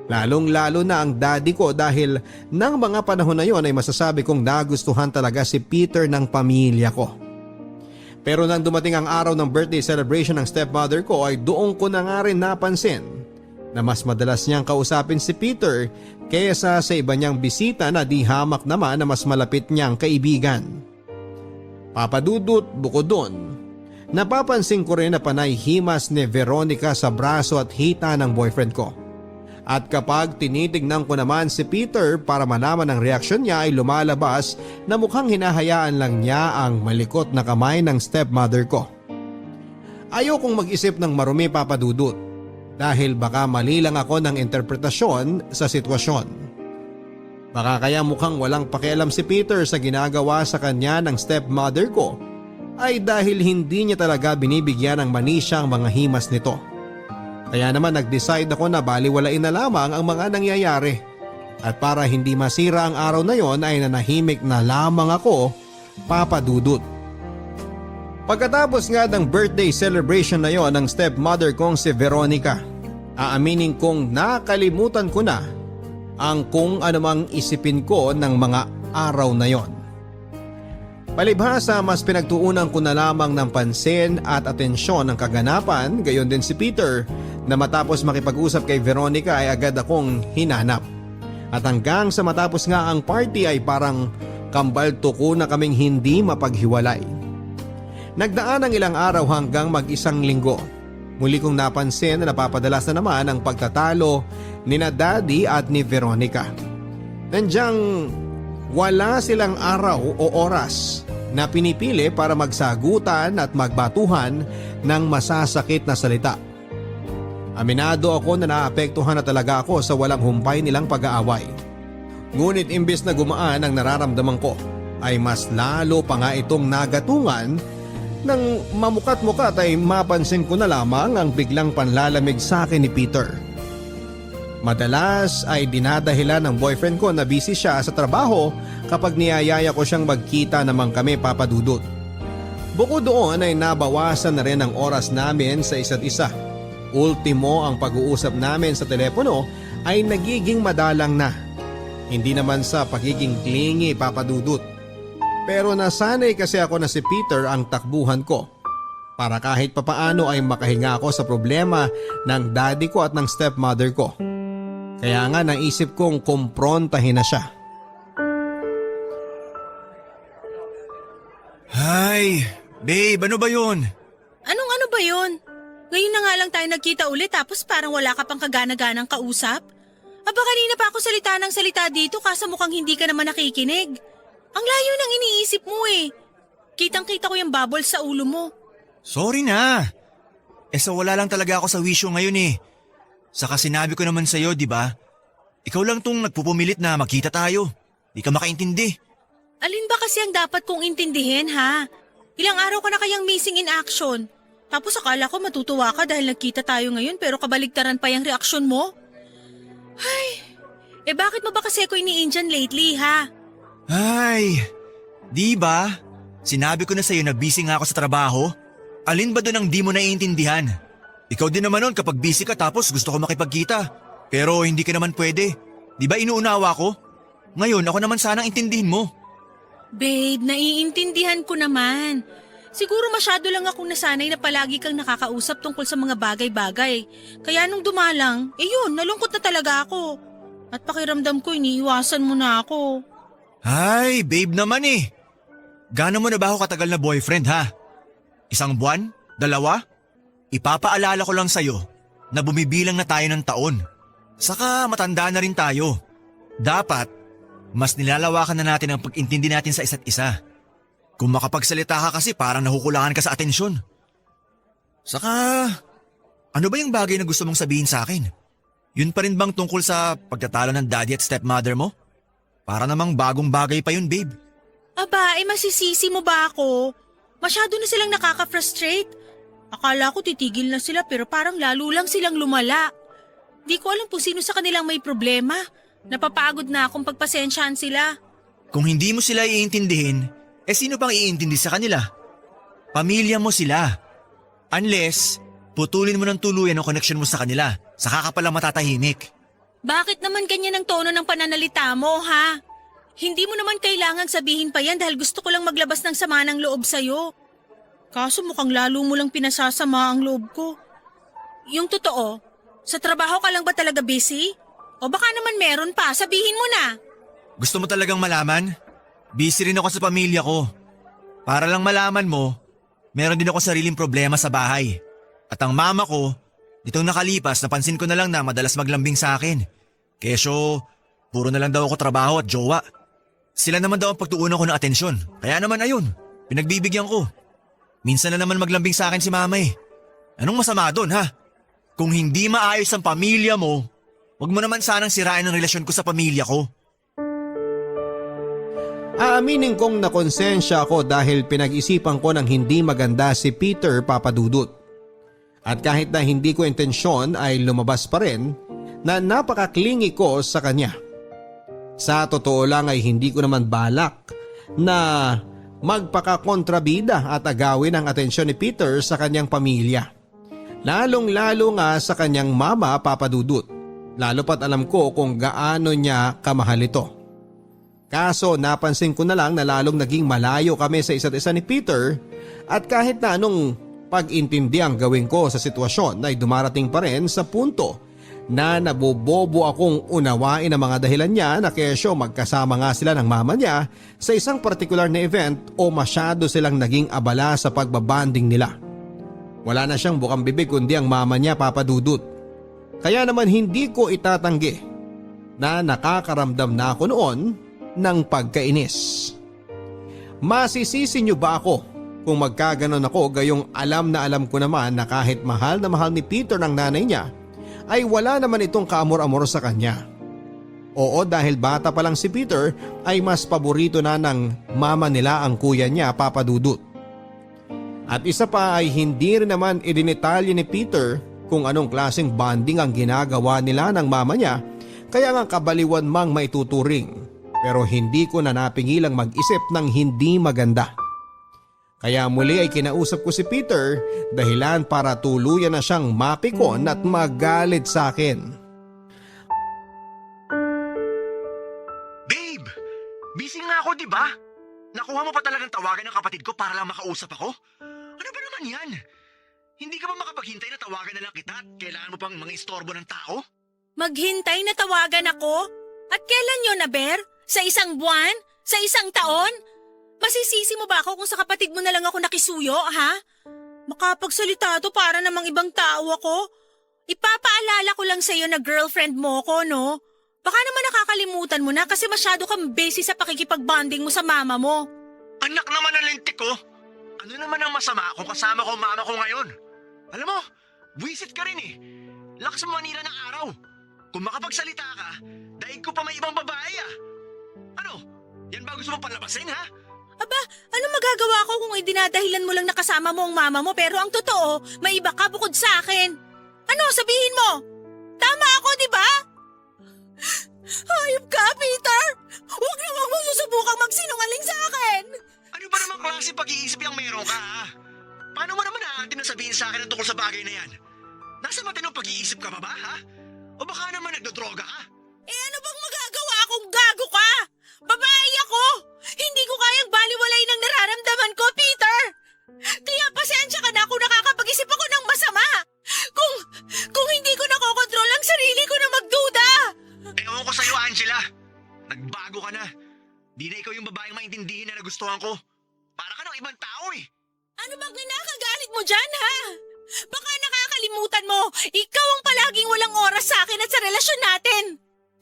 Lalong-lalo na ang daddy ko dahil nang mga panahon na yon ay masasabi kong nagustuhan talaga si Peter ng pamilya ko. Pero nang dumating ang araw ng birthday celebration ng stepmother ko ay doon ko na nga rin napansin na mas madalas niyang kausapin si Peter kaysa sa iba niyang bisita na di hamak naman na mas malapit niyang kaibigan. Papadudot, bukod doon, napapansin ko rin na panay himas ni Veronica sa braso at hita ng boyfriend ko. At kapag tinitignan ko naman si Peter para malaman ang reaksyon niya ay lumalabas na mukhang hinahayaan lang niya ang malikot na kamay ng stepmother ko. Ayokong mag-isip ng marumi, Papadudot, dahil baka mali lang ako ng interpretasyon sa sitwasyon. Baka kaya mukhang walang pakialam si Peter sa ginagawa sa kanya ng stepmother ko ay dahil hindi niya talaga binibigyan ng manisya ang mga himas nito. Kaya naman nag-decide ako na baliwalain na lamang ang mga nangyayari. At para hindi masira ang araw na yon ay nanahimik na lamang ako, Papadudot. Pagkatapos nga ng birthday celebration na yon ng stepmother kong si Veronica, aaminin kong nakalimutan ko na ang kung anumang isipin ko ng mga araw na yon. Palibhasa mas pinagtuunan ko na lamang ng pansin at atensyon ng kaganapan, gayon din si Peter na matapos makipag-usap kay Veronica ay agad akong hinanap. At hanggang sa matapos nga ang party ay parang kambal tuko na kaming hindi mapaghiwalay. Nagdaan ang ilang araw hanggang mag-isang linggo. Muli kong napansin na napapadalas na naman ang pagtatalo ni na Daddy at ni Veronica. Nandyang wala silang araw o oras na pinipili para magsagutan at magbatuhan ng masasakit na salita. Aminado ako na naapektuhan na talaga ako sa walang humpay nilang pag-aaway. Ngunit imbes na gumaan ang nararamdaman ko, ay mas lalo pa nga itong nagatungan. Nang mamukat-mukat ay mapansin ko na lamang ang biglang panlalamig sa akin ni Peter. Madalas ay dinadahilan ng boyfriend ko na busy siya sa trabaho kapag niyayaya ko siyang magkita naman kami, Papadudot. Bukod doon ay nabawasan na rin ang oras namin sa isa't isa. Ultimo ang pag-uusap namin sa telepono ay nagiging madalang na. Hindi naman sa pagiging clingy, Papadudot. Pero nasanay kasi ako na si Peter ang takbuhan ko para kahit papaano ay makahinga ako sa problema ng daddy ko at ng stepmother ko. Kaya nga naisip kong kumprontahin na siya. Ay, babe, ano ba yun? Ano ba yun? Ngayon na nga lang tayo nagkita ulit tapos parang wala ka pang kagana-ganang kausap? Aba kanina pa ako salita ng salita dito kaso mukhang hindi ka naman nakikinig. Ang layo ng iniisip mo eh. Kitang-kita ko yung bubble sa ulo mo. Sorry na. So wala lang talaga ako sa wisyo ngayon eh. Saka sinabi ko naman sa'yo, di ba? Ikaw lang tong nagpupumilit na magkita tayo. Di ka makaintindi. Alin ba kasi ang dapat kong intindihin ha? Ilang araw ka na kayang missing in action. Tapos akala ko matutuwa ka dahil nagkita tayo ngayon pero kabaligtaran pa yung reaksyon mo. Ay, bakit mo ba kasi ako ini-Indian lately ha? Ay, di ba? Sinabi ko na sa'yo na busy nga ako sa trabaho. Alin ba doon ang di mo naiintindihan? Ikaw din naman nun kapag busy ka tapos gusto ko makipagkita. Pero hindi ka naman pwede. Di ba inuunawa ko? Ngayon ako naman sanang intindihin mo. Babe, naiintindihan ko naman. Siguro masyado lang akong nasanay na palagi kang nakakausap tungkol sa mga bagay-bagay. Kaya nung dumalang, yun, nalungkot na talaga ako. At pakiramdam ko iniiwasan mo na ako. Ay, babe naman eh. Gaano mo na ba ako katagal na boyfriend ha? 1 buwan? 2? Ipapaalala ko lang sa'yo na bumibilang na tayo ng taon. Saka matanda na rin tayo. Dapat, mas nilalawakan na natin ang pag-intindi natin sa isa't isa. Kung makapagsalita ka kasi parang nahukulangan ka sa atensyon. Saka, ano ba yung bagay na gusto mong sabihin sa akin? Yun pa rin bang tungkol sa pagtatalo ng daddy at stepmother mo? Para namang bagong bagay pa yun, babe. Aba, masisisi mo ba ako? Masyado na silang nakaka-frustrate. Akala ko titigil na sila pero parang lalo lang silang lumala. Di ko alam kung sino sa kanilang may problema. Napapagod na akong pagpasensyahan sila. Kung hindi mo sila iintindihin, sino pang iintindi sa kanila? Pamilya mo sila. Unless, putulin mo ng tuluyan ang connection mo sa kanila. Saka ka pala matatahimik. Bakit naman ganyan ang tono ng pananalita mo, ha? Hindi mo naman kailangang sabihin pa yan dahil gusto ko lang maglabas ng sama ng loob sa'yo. Kaso mukhang lalo mo lang pinasasama ang loob ko. Yung totoo, Sa trabaho ka lang ba talaga busy? O baka naman meron pa, sabihin mo na. Gusto mo talagang malaman? Busy rin ako sa pamilya ko. Para lang malaman mo, meron din ako sariling problema sa bahay. At ang mama ko, nitong nakalipas napansin ko na lang na madalas maglambing sa akin. Kesyo, puro na lang daw ako trabaho at jowa. Sila naman daw ang pagtuunan ko ng atensyon. Kaya naman ayun, pinagbibigyan ko. Minsan na naman maglambing sa akin si mama eh. Anong masama doon ha? Kung hindi maayos ang pamilya mo, huwag mo naman sanang sirain ang relasyon ko sa pamilya ko. Aaminin kong nakonsensya ako dahil pinag-isipan ko ng hindi maganda si Peter, Papa Dudut. At kahit na hindi ko intensyon ay lumabas pa rin na napakaklingi ko sa kanya. Sa totoo lang ay hindi ko naman balak na magpakakontrabida at agawin ang atensyon ni Peter sa kanyang pamilya. Lalong-lalo nga sa kanyang mama, Papa Dudut. Lalo pat alam ko kung gaano niya kamahal ito. Kaso napansin ko na lang na lalong naging malayo kami sa isa't isa ni Peter at kahit na anong pag-intindi ang gawin ko sa sitwasyon ay dumarating pa rin sa punto na nabobobo akong unawain ang mga dahilan niya na kesyo magkasama nga sila ng mama niya sa isang partikular na event o masyado silang naging abala sa pagbabanding nila. Wala na siyang bukang bibig kundi ang mama niya, Papa Dudut. Kaya naman hindi ko itatanggi na nakakaramdam na ako noon ng pagkainis. Masisisi niyo ba ako kung magkaganon ako gayong alam na alam ko naman na kahit mahal na mahal ni Peter ng nanay niya ay wala naman itong kaamor-amor sa kanya. Oo, dahil bata pa lang si Peter ay mas paborito na ng mama nila ang kuya niya, Papa Dudut. At isa pa ay hindi rin naman idinitalye ni Peter kung anong klaseng bonding ang ginagawa nila ng mama niya kaya nga kabaliwan mang maituturing. Pero hindi ko na napigilang mag-isip ng hindi maganda. Kaya muli ay kinausap ko si Peter dahilan para tuluyan na siyang mapikon at magalit sa akin. Babe! Busy nga ako, di ba? Nakuha mo pa talagang tawagan ng kapatid ko para lang makausap ako? Ano ba naman yan? Hindi ka ba makapaghintay na tawagan na lang kita at kailangan mo pang mga istorbo ng tao? Maghintay na tawagan ako? At kailan yun, Aber? Sa isang buwan? Sa isang taon? Masisisi mo ba ako kung sa kapatid mo na lang ako nakisuyo, ha? Makapagsalita to para namang ibang tao ako. Ipapaalala ko lang sa'yo na girlfriend mo ko, no? Baka naman nakakalimutan mo na kasi masyado kang busy sa pakikipagbanding mo sa mama mo. Anak naman ng lintik ko! Ano naman ang masama kung kasama ko ang mama ko ngayon? Alam mo, buwisit ka rin eh. Lakas mo manira ng araw. Kung makapagsalita ka, daig ko pa may ibang babae ah. Ano? Yan ba gusto mong palabasin ha? Aba, ano magagawa ko kung idinadahilan mo lang nakasama mo ang mama mo pero ang totoo, may iba ka bukod sa akin? Ano, sabihin mo? Tama ako, di ba? Hayop ka, Peter! Huwag na huwag mo susubukang magsinungaling sa akin! Ano ba namang klase pag-iisip yung meron ka ha? Paano mo naman natin na sabihin sa akin ang tungkol sa bagay na yan? Nasa matinong pag-iisip ka pa ba ha? O baka naman nagdodroga ka? Eh ano bang magagawa kung gago ka? Babae ako! Hindi ko kayang baliwalay ng nararamdaman ko, Peter! Kaya pasensya ka na kung nakakapag-isip ako ng masama! Kung hindi ko nakokontrol ang sarili ko na magduda! Ewan ko sa'yo, Angela. Nagbago ka na. Di na ikaw yung babaeng maintindihin na nagustuhan ko. Para ka ng ibang tao eh. Ano bang kinakagalit mo dyan, ha? Baka nakakalimutan mo, ikaw ang palaging walang oras sa akin at sa relasyon natin.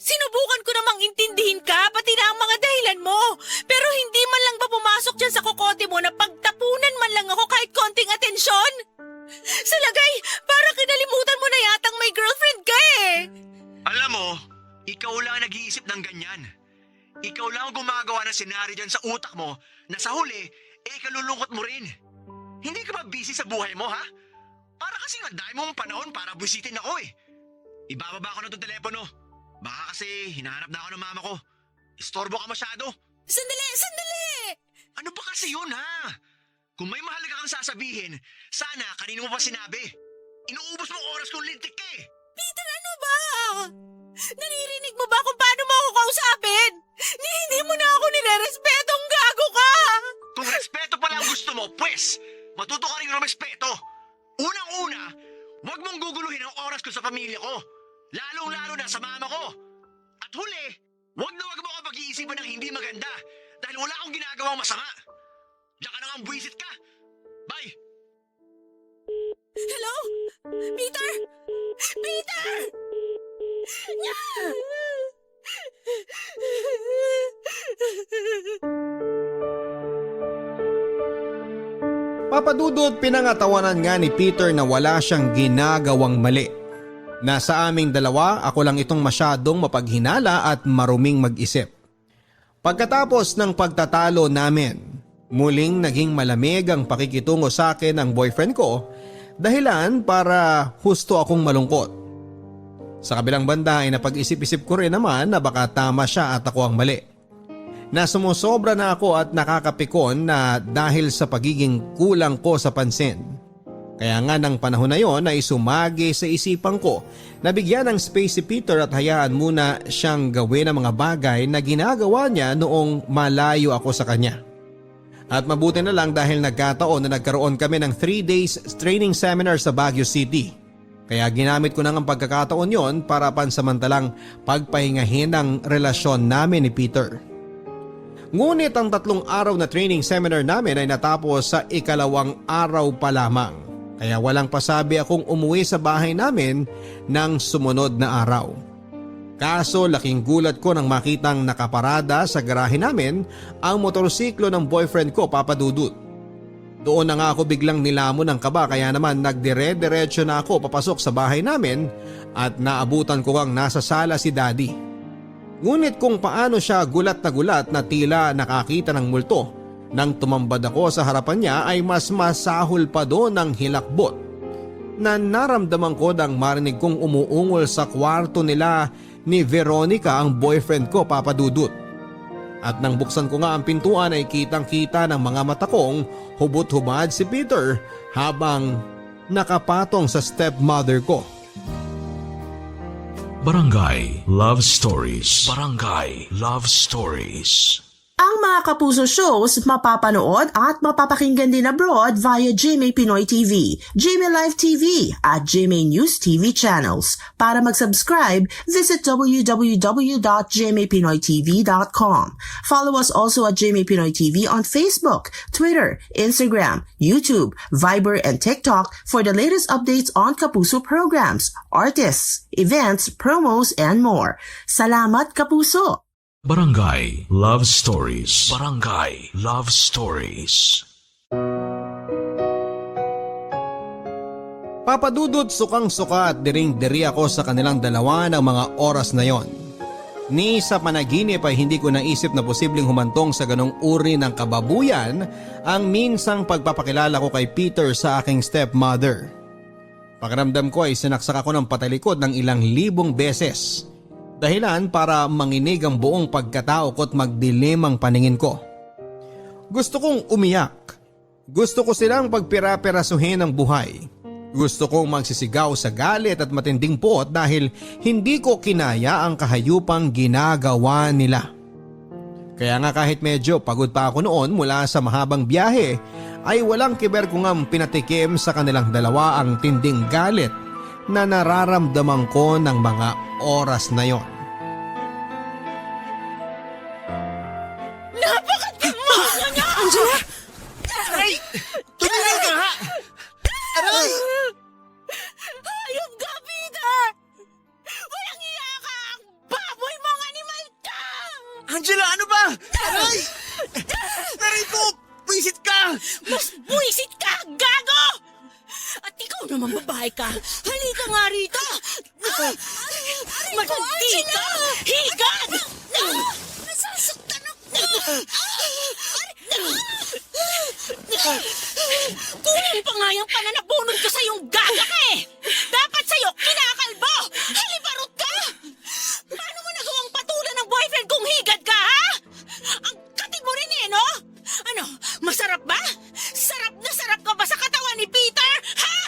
Sinubukan ko namang intindihin ka, pati na ang mga dahilan mo. Pero hindi man lang ba pumasok dyan sa kokote mo na pagtapunan man lang ako kahit konting atensyon? Sa lagay, parang kinalimutan mo na yatang may girlfriend ka eh. Alam mo, ikaw lang ang nag-iisip ng ganyan. Ikaw lang ang gumagawa ng senaryo dyan sa utak mo na sa huli, kalulungkot mo rin. Hindi ka ba busy sa buhay mo, ha? Para kasi nga dahil mong panahon para busitin ako eh. Ibababa ko na itong telepono. Baka kasi hinahanap na ako ng mama ko. Istorbo ka masyado. Sandali! Ano ba kasi yun, ha? Kung may mahalaga kang sasabihin, sana kanino mo pa sinabi. Inuubos mong oras kung lintik ka eh. Peter, ano ba? Naririnig mo ba kung paano mo ako kausapin? Hindi mo na ako nire-respetong gago ka! Kung respeto pala ang gusto mo, pues, matuto ka rin ng respeto. Unang-una, huwag mong guguluhin ang oras ko sa pamilya ko. Lalong-lalo na sa mama ko. At huli, wag na wag mo ka pag-iisipan ng hindi maganda dahil wala akong ginagawang masama. Diyan ka na nga buwisit ka. Bye! Hello? Peter? Peter! Papadudot, pinangatawanan nga ni Peter na wala siyang ginagawang mali. Nasa aming dalawa, ako lang itong masyadong mapaghinala at maruming mag-isip. Pagkatapos ng pagtatalo namin, muling naging malamig ang pakikitungo sa akin ng boyfriend ko, dahilan para husto akong malungkot. Sa kabilang banda ay napag-isip-isip ko rin naman na baka tama siya at ako ang mali. Na sumusobra na ako at nakakapikon na dahil sa pagiging kulang ko sa pansin. Kaya nga ng panahon na yon ay sumagi sa isipan ko na bigyan ng space si Peter at hayaan muna siyang gawin ang mga bagay na ginagawa niya noong malayo ako sa kanya. At mabuti na lang dahil nagkataon na nagkaroon kami ng 3 days training seminar sa Baguio City. Kaya ginamit ko na ang pagkakataon yon para pansamantalang pagpahingahin ang relasyon namin ni Peter. Ngunit ang 3 araw na training seminar namin ay natapos sa 2nd araw pa lamang. Kaya walang pasabi akong umuwi sa bahay namin ng sumunod na araw. Kaso laking gulat ko nang makitang nakaparada sa garahe namin ang motorsiklo ng boyfriend ko, Papa Dudut. Doon na nga ako biglang nilamon ng kaba kaya naman nagdire-diretso na ako papasok sa bahay namin at naabutan ko ang nasa sala si Daddy. Ngunit kung paano siya gulat na tila nakakita ng multo nang tumambad ako sa harapan niya ay mas masahol pa doon ang hilakbot na naramdaman ko nang marinig kong umuungol sa kwarto nila ni Veronica, ang boyfriend ko, Papa Dudut. At nang buksan ko nga ang pintuan ay kitang-kita ng mga mata kong hubot-hubad si Peter habang nakapatong sa stepmother ko. Barangay Love Stories. Barangay Love Stories. Ang mga Kapuso shows mapapanood at mapapakinggan din abroad via GMA Pinoy TV, GMA Live TV at GMA News TV channels. Para mag-subscribe, visit www.gmapinoytv.com. Follow us also at GMA Pinoy TV on Facebook, Twitter, Instagram, YouTube, Viber, and TikTok for the latest updates on Kapuso programs, artists, events, promos, and more. Salamat, Kapuso! Barangay Love Stories. Barangay Love Stories. Papadudot, sukang-suka at diring-diri ako sa kanilang dalawa ng mga oras na yon. Ni sa panaginip ay hindi ko naisip na posibleng humantong sa ganong uri ng kababuyan ang minsang pagpapakilala ko kay Peter sa aking stepmother. Pakiramdam ko ay sinaksak ako ng patalikod ng ilang libong beses. Dahilan para manginig ang buong pagkatao ko at magdilim ang paningin ko. Gusto kong umiyak. Gusto ko silang pagpira-pirasuhin ng buhay. Gusto kong magsisigaw sa galit at matinding puot dahil hindi ko kinaya ang kahayupang ginagawa nila. Kaya nga kahit medyo pagod pa ako noon mula sa mahabang biyahe ay walang kiber ko ngang pinatikim sa kanilang dalawa ang tinding galit na nararamdaman ko ng mga oras na yon. Napaka-demonyo niya! Angela! Aray! Tumigil ka nga! Aray! Hayop ka, Peter! Walang iya ka! Ang baboy mong animal ka! Angela, ano ba? Aray! Aray ko! Buisit ka! Mas buwisit ka, gago! At ikaw naman babae ka. Halika nga rito. Matindi ka. Higad! Nasasaktan ako. Kunin pa nga yung pananabunod ko sa yung gaga ka eh. Dapat sa'yo kinakalbo. Halibarot ka. Paano mo nagawang patulan ng boyfriend kung higad ka, ha? Ang katid mo rin eh, no? Ano, masarap ba? Sarap na sarap ka ba sa katawan ni Peter, ha?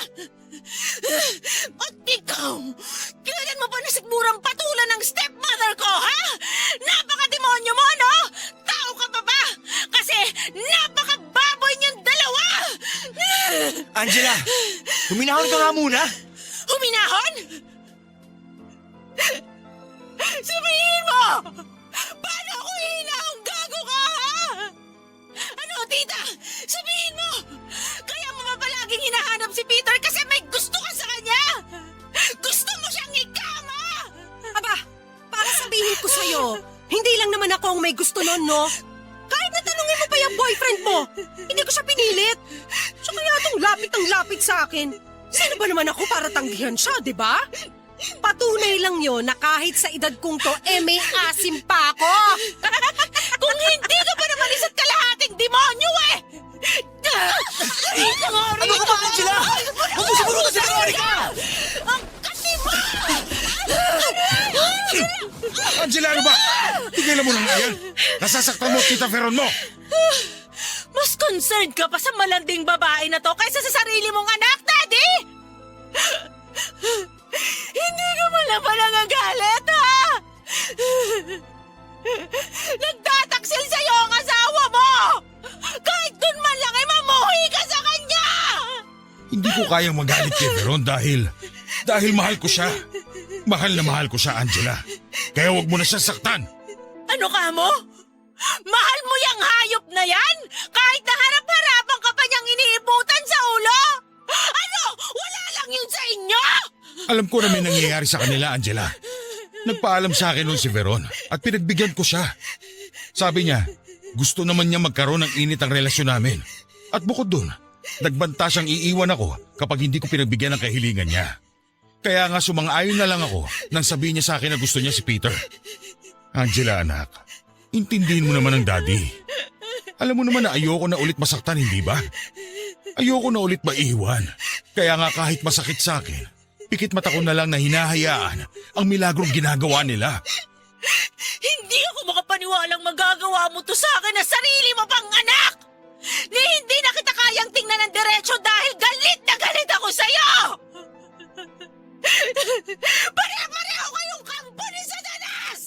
At ikaw, kailan mo ba nasigmurang patulan ng stepmother ko, ha? Napaka-demonyo mo, no? Tao ka ba ba? Kasi napaka-baboy niyong dalawa! Angela, huminahon ka nga muna. Huminahon Rita! Sabihin mo! Kaya mo ba palaging hinahanap si Peter kasi may gusto ka sa kanya? Gusto mo siyang ikama! Aba, para sabihin ko sa'yo, hindi lang naman ako ang may gusto nun, no? Kahit natanungin mo pa yung boyfriend mo, hindi ko siya pinilit. Siya kaya itong lapit ang lapit sa akin. Sino ba naman ako para tanggihan siya, di ba? Patunay lang yon na kahit sa edad kong to, may asim pa ako. Kung hindi ka pa naman isa't kalahating demonyo eh! Ano ka ba, Angela? Huwag mo siguro si Veronica! Ang kasi mo! Angela, ano ba? Tigilan mo na nga yan. Nasasaktan mo, Tita Veron mo. Mas concerned ka pa sa malanding babae na to kaysa sa sarili mong anak, Daddy! Hindi ka man lang pa nangagalit, ha? Nagtataksil sa'yo ang asawa mo! Kahit dun man lang ay mamuhi ka sa kanya! Hindi ko kayang magalit kay Veron dahil mahal ko siya. Mahal na mahal ko siya, Angela. Kaya huwag mo na siya saktan. Ano ka mo? Mahal mo yung hayop na yan? Kahit naharap-harapan ka pa niyang iniibutan sa ulo? Ano? Wala lang yun sa inyo? Alam ko na may nangyayari sa kanila, Angela. Nagpaalam sa akin noon si Veron at pinagbigyan ko siya. Sabi niya, gusto naman niya magkaroon ng init ang relasyon namin. At bukod dun, nagbanta siyang iiwan ako kapag hindi ko pinagbigyan ng kahilingan niya. Kaya nga sumang-ayon na lang ako nang sabihin niya sa akin na gusto niya si Peter. Angela, anak, intindihin mo naman ang daddy. Alam mo naman na ayoko na ulit masaktan, hindi ba? Ayoko na ulit maiwan. Kaya nga kahit masakit sa akin, pikit mata ko na lang na hinahayaan ang milagrong ginagawa nila. Hindi ako makapaniwalang magagawa mo to sa akin na sarili mo pang anak! Ni hindi na kita kayang tingnan ng diretsyo dahil galit na galit ako sa'yo! Pare-pareho kayong kampo ni Satanas!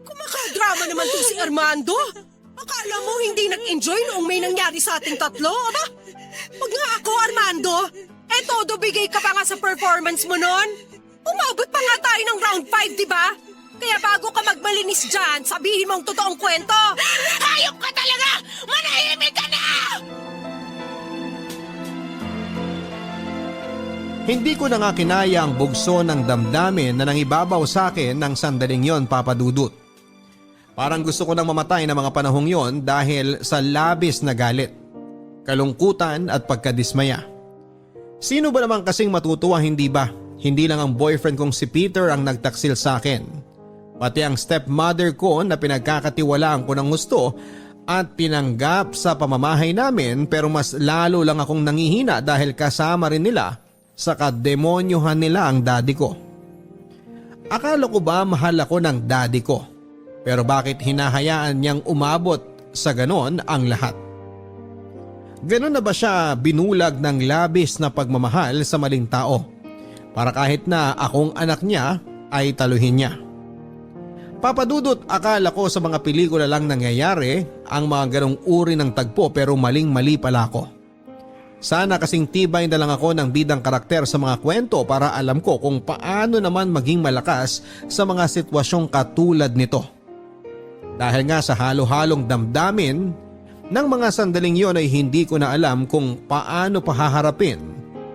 Kumakadrama naman to si Armando. Akala mo hindi nag-enjoy noong may nangyari sa ating tatlo, aba? Wag nga ako, Armando. Todo bigay ka pa nga sa performance mo noon. Umabot pa nga tayo ng round 5, di ba? Kaya bago ka magmalinis dyan, sabihin mo ang totoong kwento. Hayop ka talaga! Manahimik ka na! Hindi ko na nga kinaya ang bugso ng damdamin na nangibabaw sa akin ng sandaling yon, Papa Dudut. Parang gusto ko nang mamatay na mga panahong yon dahil sa labis na galit, kalungkutan at pagkadismaya. Sino ba naman kasing matutuwa, hindi ba? Hindi lang ang boyfriend kong si Peter ang nagtaksil sa akin. Pati ang stepmother ko na pinagkakatiwalaan ko ng gusto at pinanggap sa pamamahay namin, pero mas lalo lang akong nangihina dahil kasama rin nila sa kademonyohan nila ang daddy ko. Akala ko ba mahal ako ng daddy ko? Pero bakit hinahayaan niyang umabot sa ganon ang lahat? Ganon na ba siya binulag ng labis na pagmamahal sa maling tao? Para kahit na akong anak niya ay taluhin niya. Papa Dudut, akala ko sa mga pelikula lang nangyayari ang mga ganong uri ng tagpo, pero maling-mali pala ako. Sana kasing tibay na lang ako ng bidang karakter sa mga kwento para alam ko kung paano naman maging malakas sa mga sitwasyong katulad nito. Dahil nga sa halo-halong damdamin ng mga sandaling yon ay hindi ko na alam kung paano pahaharapin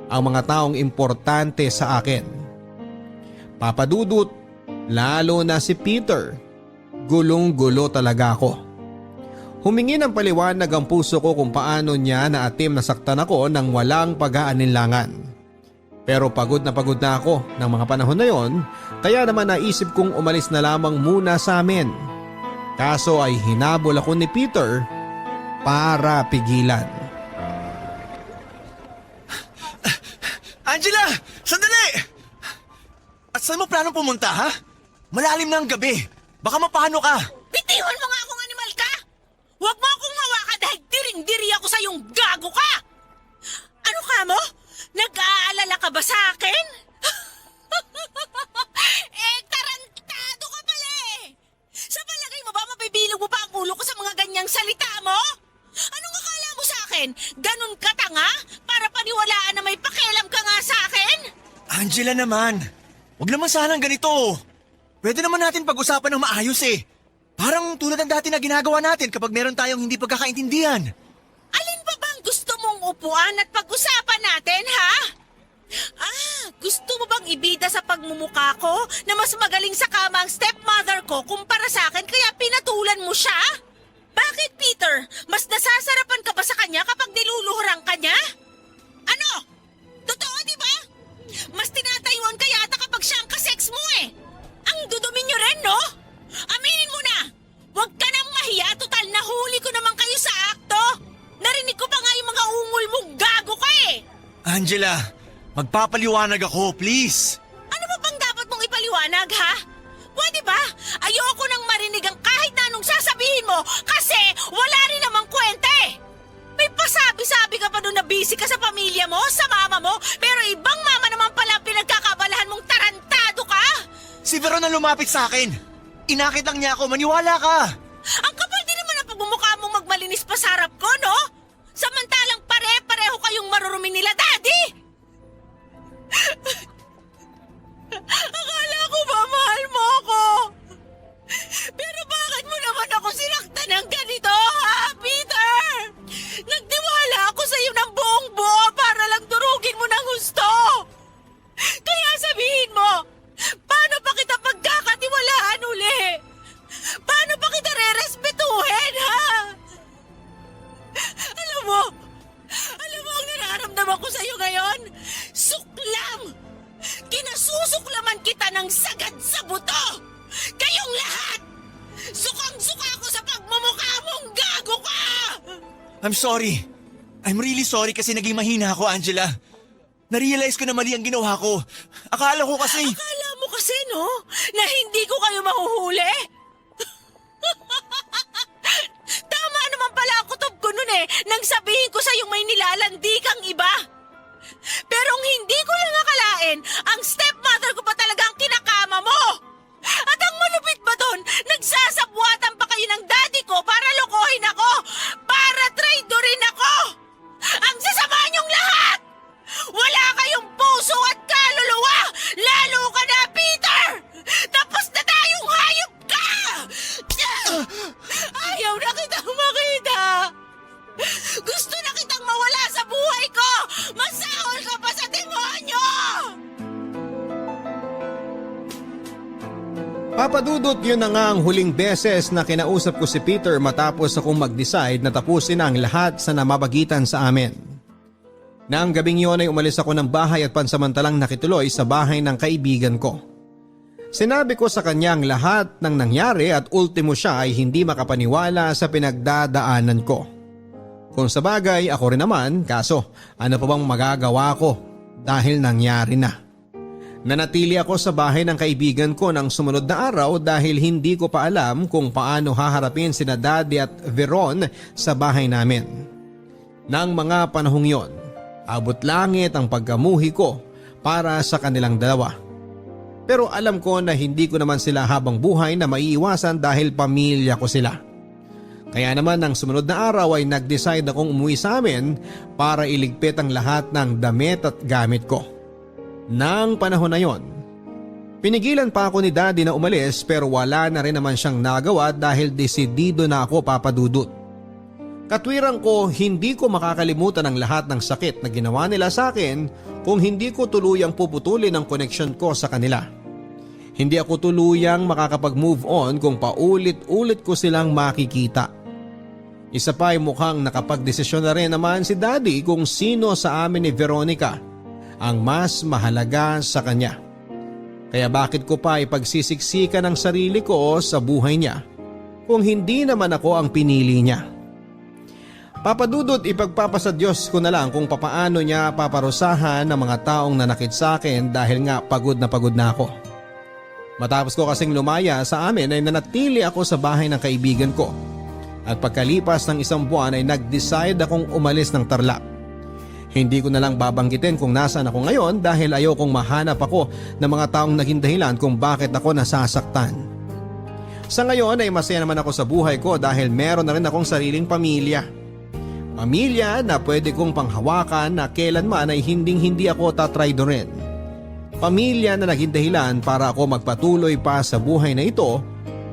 ang mga taong importante sa akin. Papa Dudut, lalo na si Peter, gulong-gulo talaga ako. Humingi ng paliwanag ang puso ko kung paano niya naatim nasaktan ako nang walang pag-aalinlangan. Pero pagod na ako ng mga panahon na yon, kaya naman naisip kong umalis na lamang muna sa amin. Kaso ay hinabol ako ni Peter para pigilan. Angela! Sandali! At saan mo planong pumunta, ha? Malalim na ang gabi. Baka mapano ka. Bitiwan mo nga akong animal ka! Huwag mo akong hawakan dahil diring-diri ako sa yung gago ka! Ano ka mo? Nag-aalala ka ba sa akin? Tarantado ka pala eh! Sa palagay mo ba mabibilog mo pa ang ulo ko sa mga ganyang salita mo? Anong akala mo sa akin? Ganon ka tanga? Para paniwalaan na may pakialam ka nga sa akin? Angela naman. Huwag naman sanang ganito. Pwede naman natin pag-usapan ng maayos eh. Parang tulad ng dati na ginagawa natin kapag meron tayong hindi pagkakaintindihan. Alin upuan at pag-usapan natin, ha? Gusto mo bang ibida sa pagmumukha ko na mas magaling sa kama ang stepmother ko kumpara sa akin kaya pinatulan mo siya? Bakit, Peter? Mas nasasarapan ka ba sa kanya kapag niluluhuran ka niya? Ano? Totoo, di ba? Mas tinatayuan ka yata kapag siya ang kasex mo eh. Ang dudumi niyo rin, no? Aminin mo na! Huwag ka nang mahiya, total nahuli ko naman kayo sa akto! Narinig ko pa nga yung mga ungol mong gago ka eh! Angela, magpapaliwanag ako, please. Ano ba bang dapat mong ipaliwanag, ha? Pwede ba? Ayoko nang marinig ang kahit na anong sasabihin mo kasi wala rin namang kwenta eh! May pasabi-sabi ka pa doon na busy ka sa pamilya mo, sa mama mo, pero ibang mama naman pala ang pinagkakabalahan mong tarantado ka! Si Veron ang lumapit sa akin. Inakit lang niya ako, maniwala ka. Ang kapal din naman ang pagmumukha mong magmalinis pa sa harap ko, no? Samantalang pare-pareho kayong marurumi nila, Daddy! Akala ko ba mahal mo ako? Pero bakit mo naman ako sinaktan ng ganito, ha, Peter? Nagtiwala ako sa iyo ng buong buo para lang durugin mo ng gusto. Kaya sabihin mo, paano pa kita pagkakatiwalaan uli? Paano pa kita re-respetuhin, ha? Alam mo ang nararamdaman ko sa iyo ngayon? Suklam! Kinasusuklaman kita ng sagad sa buto! Kayong lahat! Sukang-suka ako sa pagmumukha mong gago ka! I'm sorry. I'm really sorry kasi naging mahina ako, Angela. Narealize ko na mali ang ginawa ko. Akala ko kasi... Akala mo kasi, no? Na hindi ko kayo mahuhuli? Tama naman pala ang kutob ko nun eh, nang sabihin ko sa'yo may nilalandi kang iba. Pero ang hindi ko lang akalain, ang stepmother ko pa talaga ang kinakama mo. At ang malupit ba doon, nagsasabwatan pa kayo ng daddy ko para lokohin ako, para traidorin ako. Ang sasama niyong lahat! Wala kayong puso at kaluluwa, lalo ka na, Peter! Tapos na tayong hayop ka! Ayaw na kitang makita! Gusto na kitang mawala sa buhay ko! Masahol ka pa sa demonyo! Papadudot, yun na nga ang huling beses na kinausap ko si Peter matapos akong mag-decide na tapusin ang lahat sa namabagitan sa amin. Naang gabing yon ay umalis ako ng bahay at pansamantalang nakituloy sa bahay ng kaibigan ko. Sinabi ko sa kanya ang lahat ng nangyari at ultimo siya ay hindi makapaniwala sa pinagdadaanan ko. Kung sa bagay ako rin naman, kaso ano pa bang magagawa ko dahil nangyari na. Nanatili ako sa bahay ng kaibigan ko ng sumunod na araw dahil hindi ko pa alam kung paano haharapin sina Daddy at Veron sa bahay namin. Nang mga panahong yon, abot langit ang pagkamuhi ko para sa kanilang dalawa. Pero alam ko na hindi ko naman sila habang buhay na maiiwasan dahil pamilya ko sila. Kaya naman ng sumunod na araw ay nag-decide akong umuwi sa amin para iligpit ang lahat ng damit at gamit ko. Nang panahon na yon, pinigilan pa ako ni Daddy na umalis pero wala na rin naman siyang nagawa dahil desidido na ako, papadudot. Katwiran ko, hindi ko makakalimutan ang lahat ng sakit na ginawa nila sa akin kung hindi ko tuluyang puputulin ang connection ko sa kanila. Hindi ako tuluyang makakapag-move on kung paulit-ulit ko silang makikita. Isa pa ay mukhang nakapagdesisyon na rin naman si Daddy kung sino sa amin ni Veronica ang mas mahalaga sa kanya. Kaya bakit ko pa ipagsisiksikan ang sarili ko sa buhay niya kung hindi naman ako ang pinili niya. Papadudot, ipagpapasa Diyos ko na lang kung papaano niya paparusahan ng mga taong nanakit sa akin dahil nga pagod na ako. Matapos ko kasing lumaya sa amin ay nanatili ako sa bahay ng kaibigan ko. At pagkalipas ng isang buwan ay nag-decide akong umalis ng Tarlac. Hindi ko na lang babanggitin kung nasaan ako ngayon dahil ayokong mahanap ako ng mga taong naging dahilan kung bakit ako nasasaktan. Sa ngayon ay masaya naman ako sa buhay ko dahil meron na rin akong sariling pamilya. Pamilya na pwede kong panghawakan na kailanman ay hinding-hindi ako tatraidorin. Pamilya na naging dahilan para ako magpatuloy pa sa buhay na ito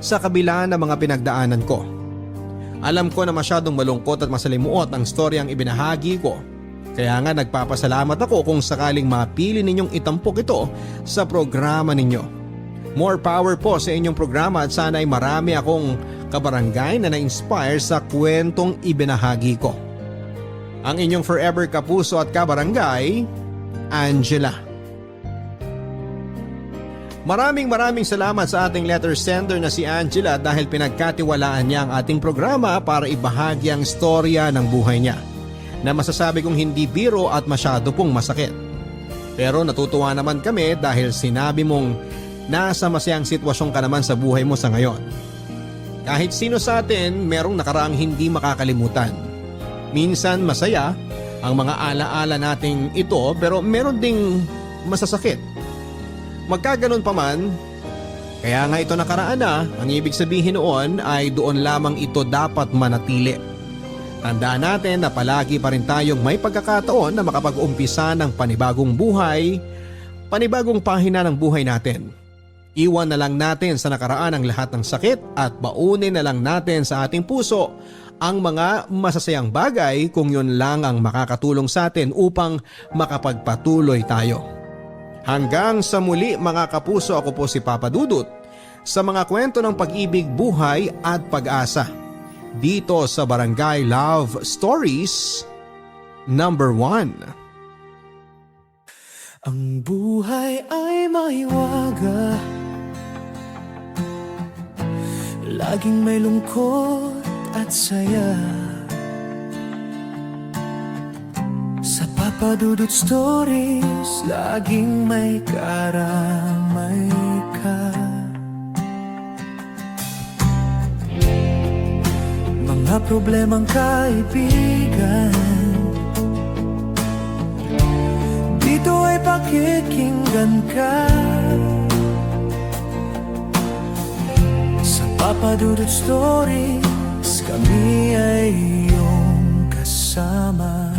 sa kabila ng mga pinagdaanan ko. Alam ko na masyadong malungkot at masalimuot ang storyang ibinahagi ko, Kaya nga nagpapasalamat ako kung sakaling mapili ninyong itampok ito sa programa ninyo. More power po sa inyong programa at sana ay marami akong kabarangay na na-inspire sa kwentong ibinahagi ko. Ang inyong forever kapuso at kabarangay, Angela. Maraming salamat sa ating letter sender na si Angela dahil pinagkatiwalaan niya ang ating programa para ibahagi ang storya ng buhay niya na masasabi kong hindi biro at masyado pong masakit. Pero natutuwa naman kami dahil sinabi mong nasa masayang sitwasyon ka naman sa buhay mo sa ngayon. Kahit sino sa atin merong nakaraang hindi makakalimutan. Minsan masaya ang mga alaala nating ito pero meron ding masasakit. Magkaganon pa man, kaya nga ito nakaraan na, ang ibig sabihin noon ay doon lamang ito dapat manatili. Tandaan natin na palagi pa rin tayong may pagkakataon na makapag-umpisa ng panibagong buhay, panibagong pahina ng buhay natin. Iwan na lang natin sa nakaraan ang lahat ng sakit at baunin na lang natin sa ating puso ang mga masasayang bagay kung yun lang ang makakatulong sa atin upang makapagpatuloy tayo. Hanggang sa muli mga kapuso, ako po si Papa Dudut sa mga kwento ng pag-ibig, buhay at pag-asa. Dito sa Barangay Love Stories number 1. Ang buhay ay maiwaga, laging may lungkot at saya. Sa Papa Dudut Stories, laging may karamay ka. Mga problemang kaibigan, dito ay pakikinggan ka. Sa Papa Dudut Stories, kami ay iyong kasama.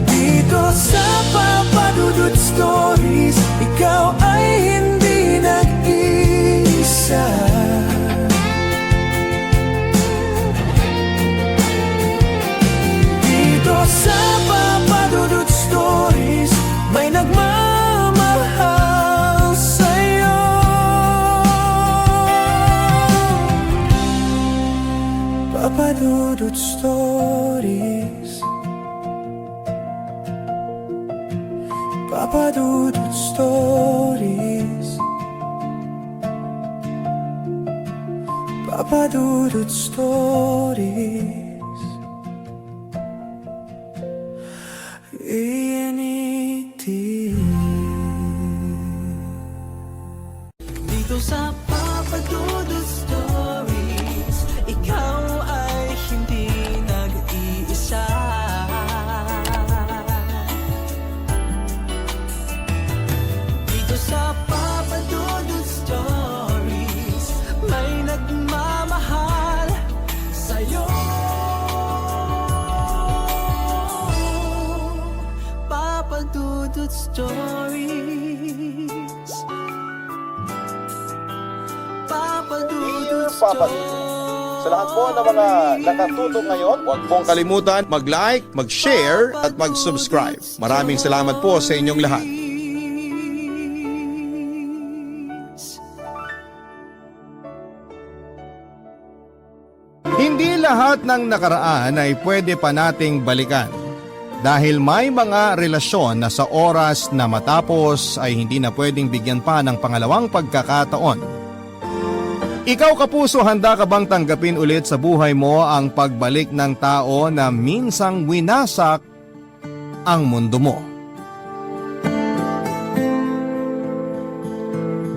Dito sa Papa Dudut Stories, ikaw ay hindi nag-iisa. Dito sa Papa Dudut Stories, may nagmamahal sa'yo. Papa Dudut Stories, Papa Dudut Stories, Papa Dudut Stories. Dito sa Papa Dudut Stories, ikaw ay hindi nag-iisa. Dito sa Papa Dudut Stories, may nagmamahal sa'yo. Papa Dudut Stories, Papa Dudut Stories. Sa lahat po ng mga nakatutok ngayon, huwag pong kalimutan mag-like, mag-share at mag-subscribe. Maraming salamat po sa inyong lahat. Hindi lahat ng nakaraan ay pwede pa nating balikan. Dahil may mga relasyon na sa oras na matapos ay hindi na pwedeng bigyan pa ng pangalawang pagkakataon. Ikaw kapuso, handa ka bang tanggapin ulit sa buhay mo ang pagbalik ng tao na minsang winasak ang mundo mo?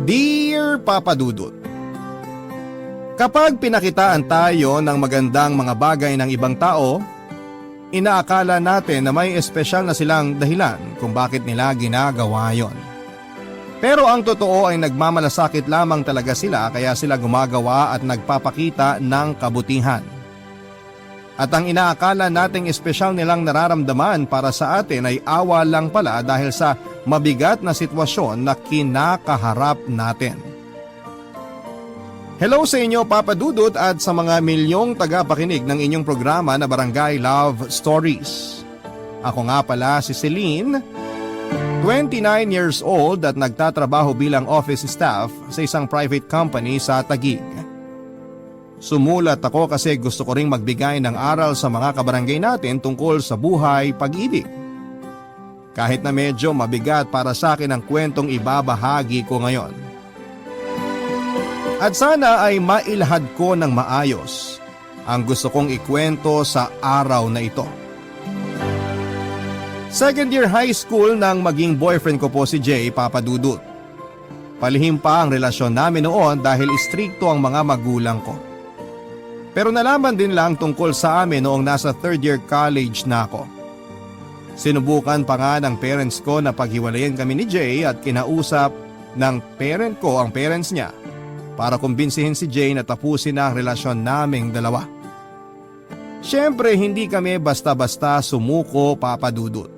Dear Papa Dudut, kapag pinakitaan tayo ng magandang mga bagay ng ibang tao, inaakala natin na may espesyal na silang dahilan kung bakit nila ginagawa yon. Pero ang totoo ay nagmamalasakit lamang talaga sila kaya sila gumagawa at nagpapakita ng kabutihan. At ang inaakala nating espesyal nilang nararamdaman para sa atin ay awa lang pala dahil sa mabigat na sitwasyon na kinakaharap natin. Hello sa inyo Papa Dudut at sa mga milyong tagapakinig ng inyong programa na Barangay Love Stories. Ako nga pala si Celine, 29 years old at nagtatrabaho bilang office staff sa isang private company sa Taguig. Sumulat ako kasi gusto ko ring magbigay ng aral sa mga kabarangay natin tungkol sa buhay, pag-ibig. Kahit na medyo mabigat para sa akin ang kwentong ibabahagi ko ngayon. At sana ay mailahad ko ng maayos ang gusto kong ikwento sa araw na ito. Second year high school nang maging boyfriend ko po si Jay, Papa Dudut. Palihim pa ang relasyon namin noon dahil istrikto ang mga magulang ko. Pero nalaman din lang tungkol sa amin noong nasa third year college na ako. Sinubukan pa nga ng parents ko na paghiwalayan kami ni Jay at kinausap ng parent ko ang parents niya para kumbinsihin si Jay na tapusin na ang relasyon naming dalawa. Siyempre hindi kami basta-basta sumuko, Papa Dudut.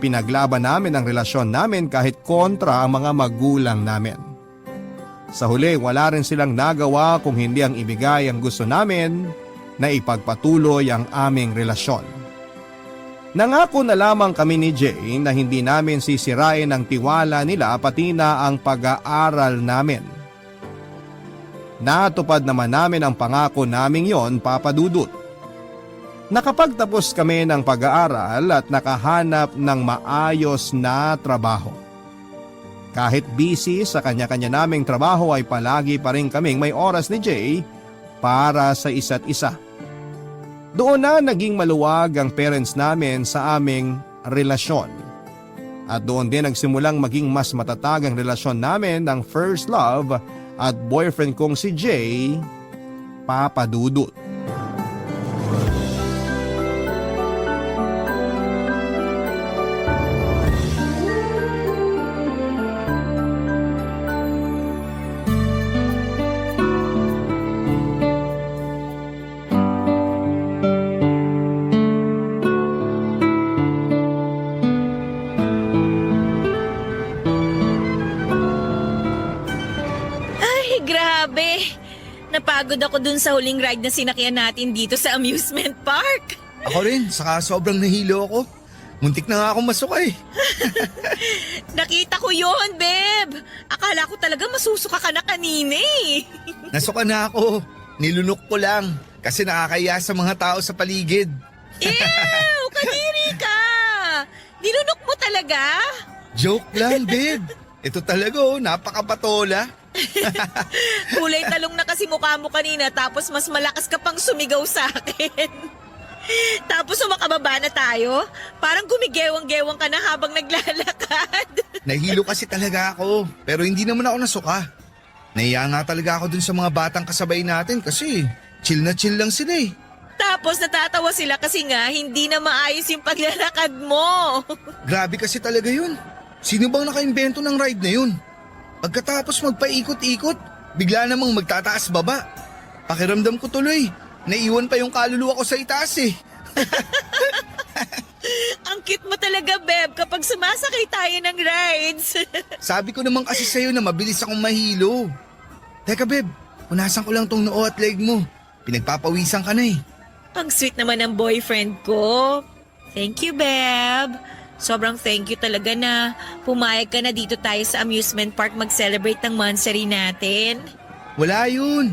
Pinaglaban namin ang relasyon namin kahit kontra ang mga magulang namin. Sa huli wala rin silang nagawa kung hindi ang ibigay ang gusto namin na ipagpatuloy ang aming relasyon. Nangako na lamang kami ni Jay na hindi namin sisirain ang tiwala nila pati na ang pag-aaral namin. Natupad naman namin ang pangako naming yon, Papa Dudut. Nakapagtapos kami ng pag-aaral at nakahanap ng maayos na trabaho. Kahit busy sa kanya-kanya naming trabaho ay palagi pa rin kaming may oras ni Jay para sa isa't isa. Doon na naging maluwag ang parents namin sa aming relasyon. At doon din nagsimulang maging mas matatag ang relasyon namin ng first love at boyfriend kong si Jay, Papa Dudut. Grabe! Napagod ako dun sa huling ride na sinakyan natin dito sa amusement park. Ako rin, saka sobrang nahilo ako. Muntik na nga akong masukay. Nakita ko yon, Beb. Akala ko talaga masusuka ka na kanina eh. Nasuka na ako. Nilunok ko lang kasi nakakaya sa mga tao sa paligid. Ew! Kadiri ka! Nilunok mo talaga? Joke lang, babe. Ito talaga napakapatola. Kulay talong na kasi mukha mo kanina tapos mas malakas ka pang sumigaw sa akin. Tapos sumakababa na tayo. Parang gumigewang-gewang ka na habang naglalakad. Nahilo kasi talaga ako, pero hindi naman ako nasuka. Nahiya nga talaga ako dun sa mga batang kasabay natin kasi chill na chill lang sila eh. Tapos natatawa sila kasi nga hindi na maayos yung paglalakad mo. Grabe kasi talaga yun. Sino bang nakaimbento ng ride na yun? Pagkatapos magpaikot-ikot, bigla namang magtataas baba. Pakiramdam ko tuloy, naiwan pa yung kaluluwa ko sa itaas eh. Ang cute mo talaga, Beb, kapag sumasakay tayo ng rides. Sabi ko naman kasi sa'yo na mabilis akong mahilo. Teka, Beb, punasan ko lang tong noo at leg mo. Pinagpapawisan ka na eh. Ang sweet naman ng boyfriend ko. Thank you, Beb. Sobrang thank you talaga na pumayag ka na dito tayo sa amusement park mag-celebrate ng monthsary natin. Wala yun.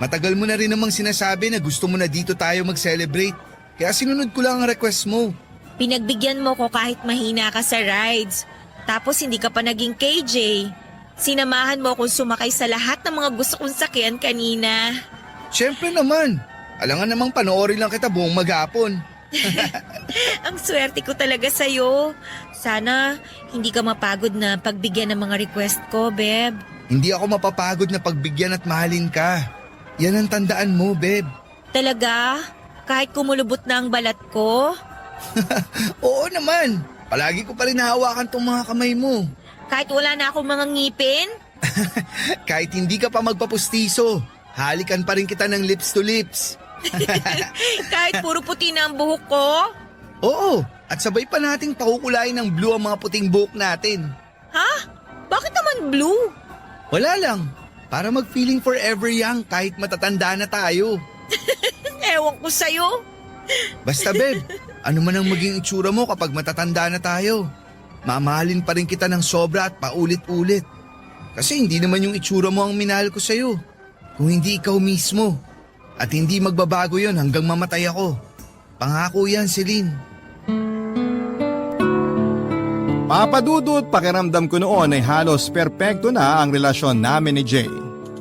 Matagal mo na rin namang sinasabi na gusto mo na dito tayo mag-celebrate. Kaya sinunod ko lang ang request mo. Pinagbigyan mo ko kahit mahina ka sa rides. Tapos hindi ka pa naging KJ. Sinamahan mo akong sumakay sa lahat ng mga gusto kong sakyan kanina. Siyempre naman. Alangan namang panoorin lang kita buong maghapon. Ang swerte ko talaga sa'yo. Sana hindi ka mapagod na pagbigyan ng mga request ko, Beb. Hindi ako mapapagod na pagbigyan at mahalin ka. Yan ang tandaan mo, Beb. Talaga? Kahit kumulubot na ang balat ko? Oo naman. Palagi ko pa rin nahawakan tong mga kamay mo. Kahit wala na akong mga ngipin? Kahit hindi ka pa magpapustiso, halikan pa rin kita ng lips to lips. Kahit puro puti na ang buhok ko? Oo, at sabay pa nating pakukulain ng blue ang mga puting buhok natin. Ha? Bakit naman blue? Wala lang. Para mag-feeling forever young kahit matatanda na tayo. Ewan ko sa'yo. Basta Beb, ano man ang maging itsura mo kapag matatanda na tayo, mamahalin pa rin kita ng sobra at paulit-ulit. Kasi hindi naman yung itsura mo ang minahal ko sa'yo, kung hindi ikaw mismo. At hindi magbabago yon hanggang mamatay ako. Pangako yan, Celine. Papadudot, pakiramdam ko noon ay halos perpekto na ang relasyon namin ni Jay.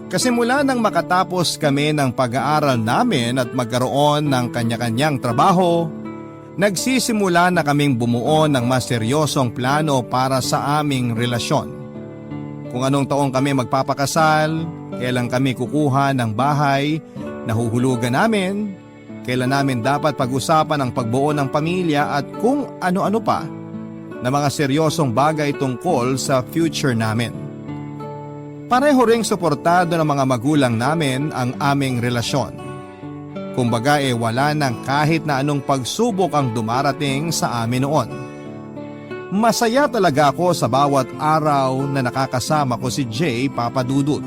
Kasi mula nang makatapos kami ng pag-aaral namin at magkaroon ng kanya-kanyang trabaho, nagsisimula na kaming bumuo ng mas seryosong plano para sa aming relasyon. Kung anong taong kami magpapakasal, kailan kami kukuha ng bahay na huhulugan namin, kailan namin dapat pag-usapan ang pagbuo ng pamilya at kung ano-ano pa na mga seryosong bagay tungkol sa future namin. Pareho ring suportado ng mga magulang namin ang aming relasyon. Kumbaga wala nang kahit na anong pagsubok ang dumarating sa amin noon. Masaya talaga ako sa bawat araw na nakakasama ko si Jay, Papa Dudut.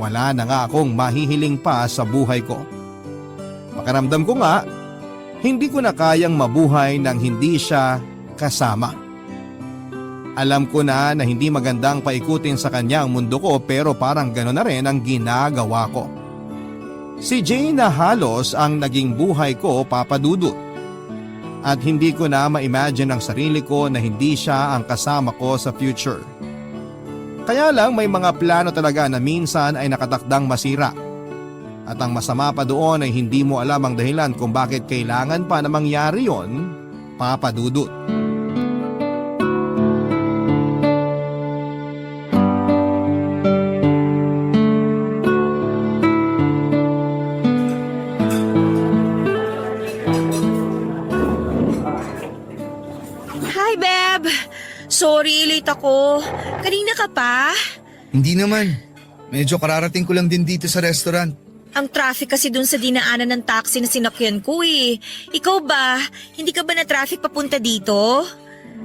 Wala na nga akong mahihiling pa sa buhay ko. Pakiramdam ko nga, hindi ko na kayang mabuhay nang hindi siya kasama. Alam ko na hindi magandang paikutin sa kanya ang mundo ko pero parang gano'n na rin ang ginagawa ko. Si Jay na halos ang naging buhay ko, Papa Dudut. At hindi ko na ma-imagine ang sarili ko na hindi siya ang kasama ko sa future. Kaya lang may mga plano talaga na minsan ay nakatakdang masira. At ang masama pa doon ay hindi mo alam ang dahilan kung bakit kailangan pa na mangyari yon, Papa Dudut. Hi, Beb. Sorry, late ako. Kanina ka pa? Hindi naman. Medyo kararating ko lang din dito sa restaurant. Ang traffic kasi dun sa dinaanan ng taxi na sinakyan ko eh. Ikaw ba? Hindi ka ba na traffic papunta dito?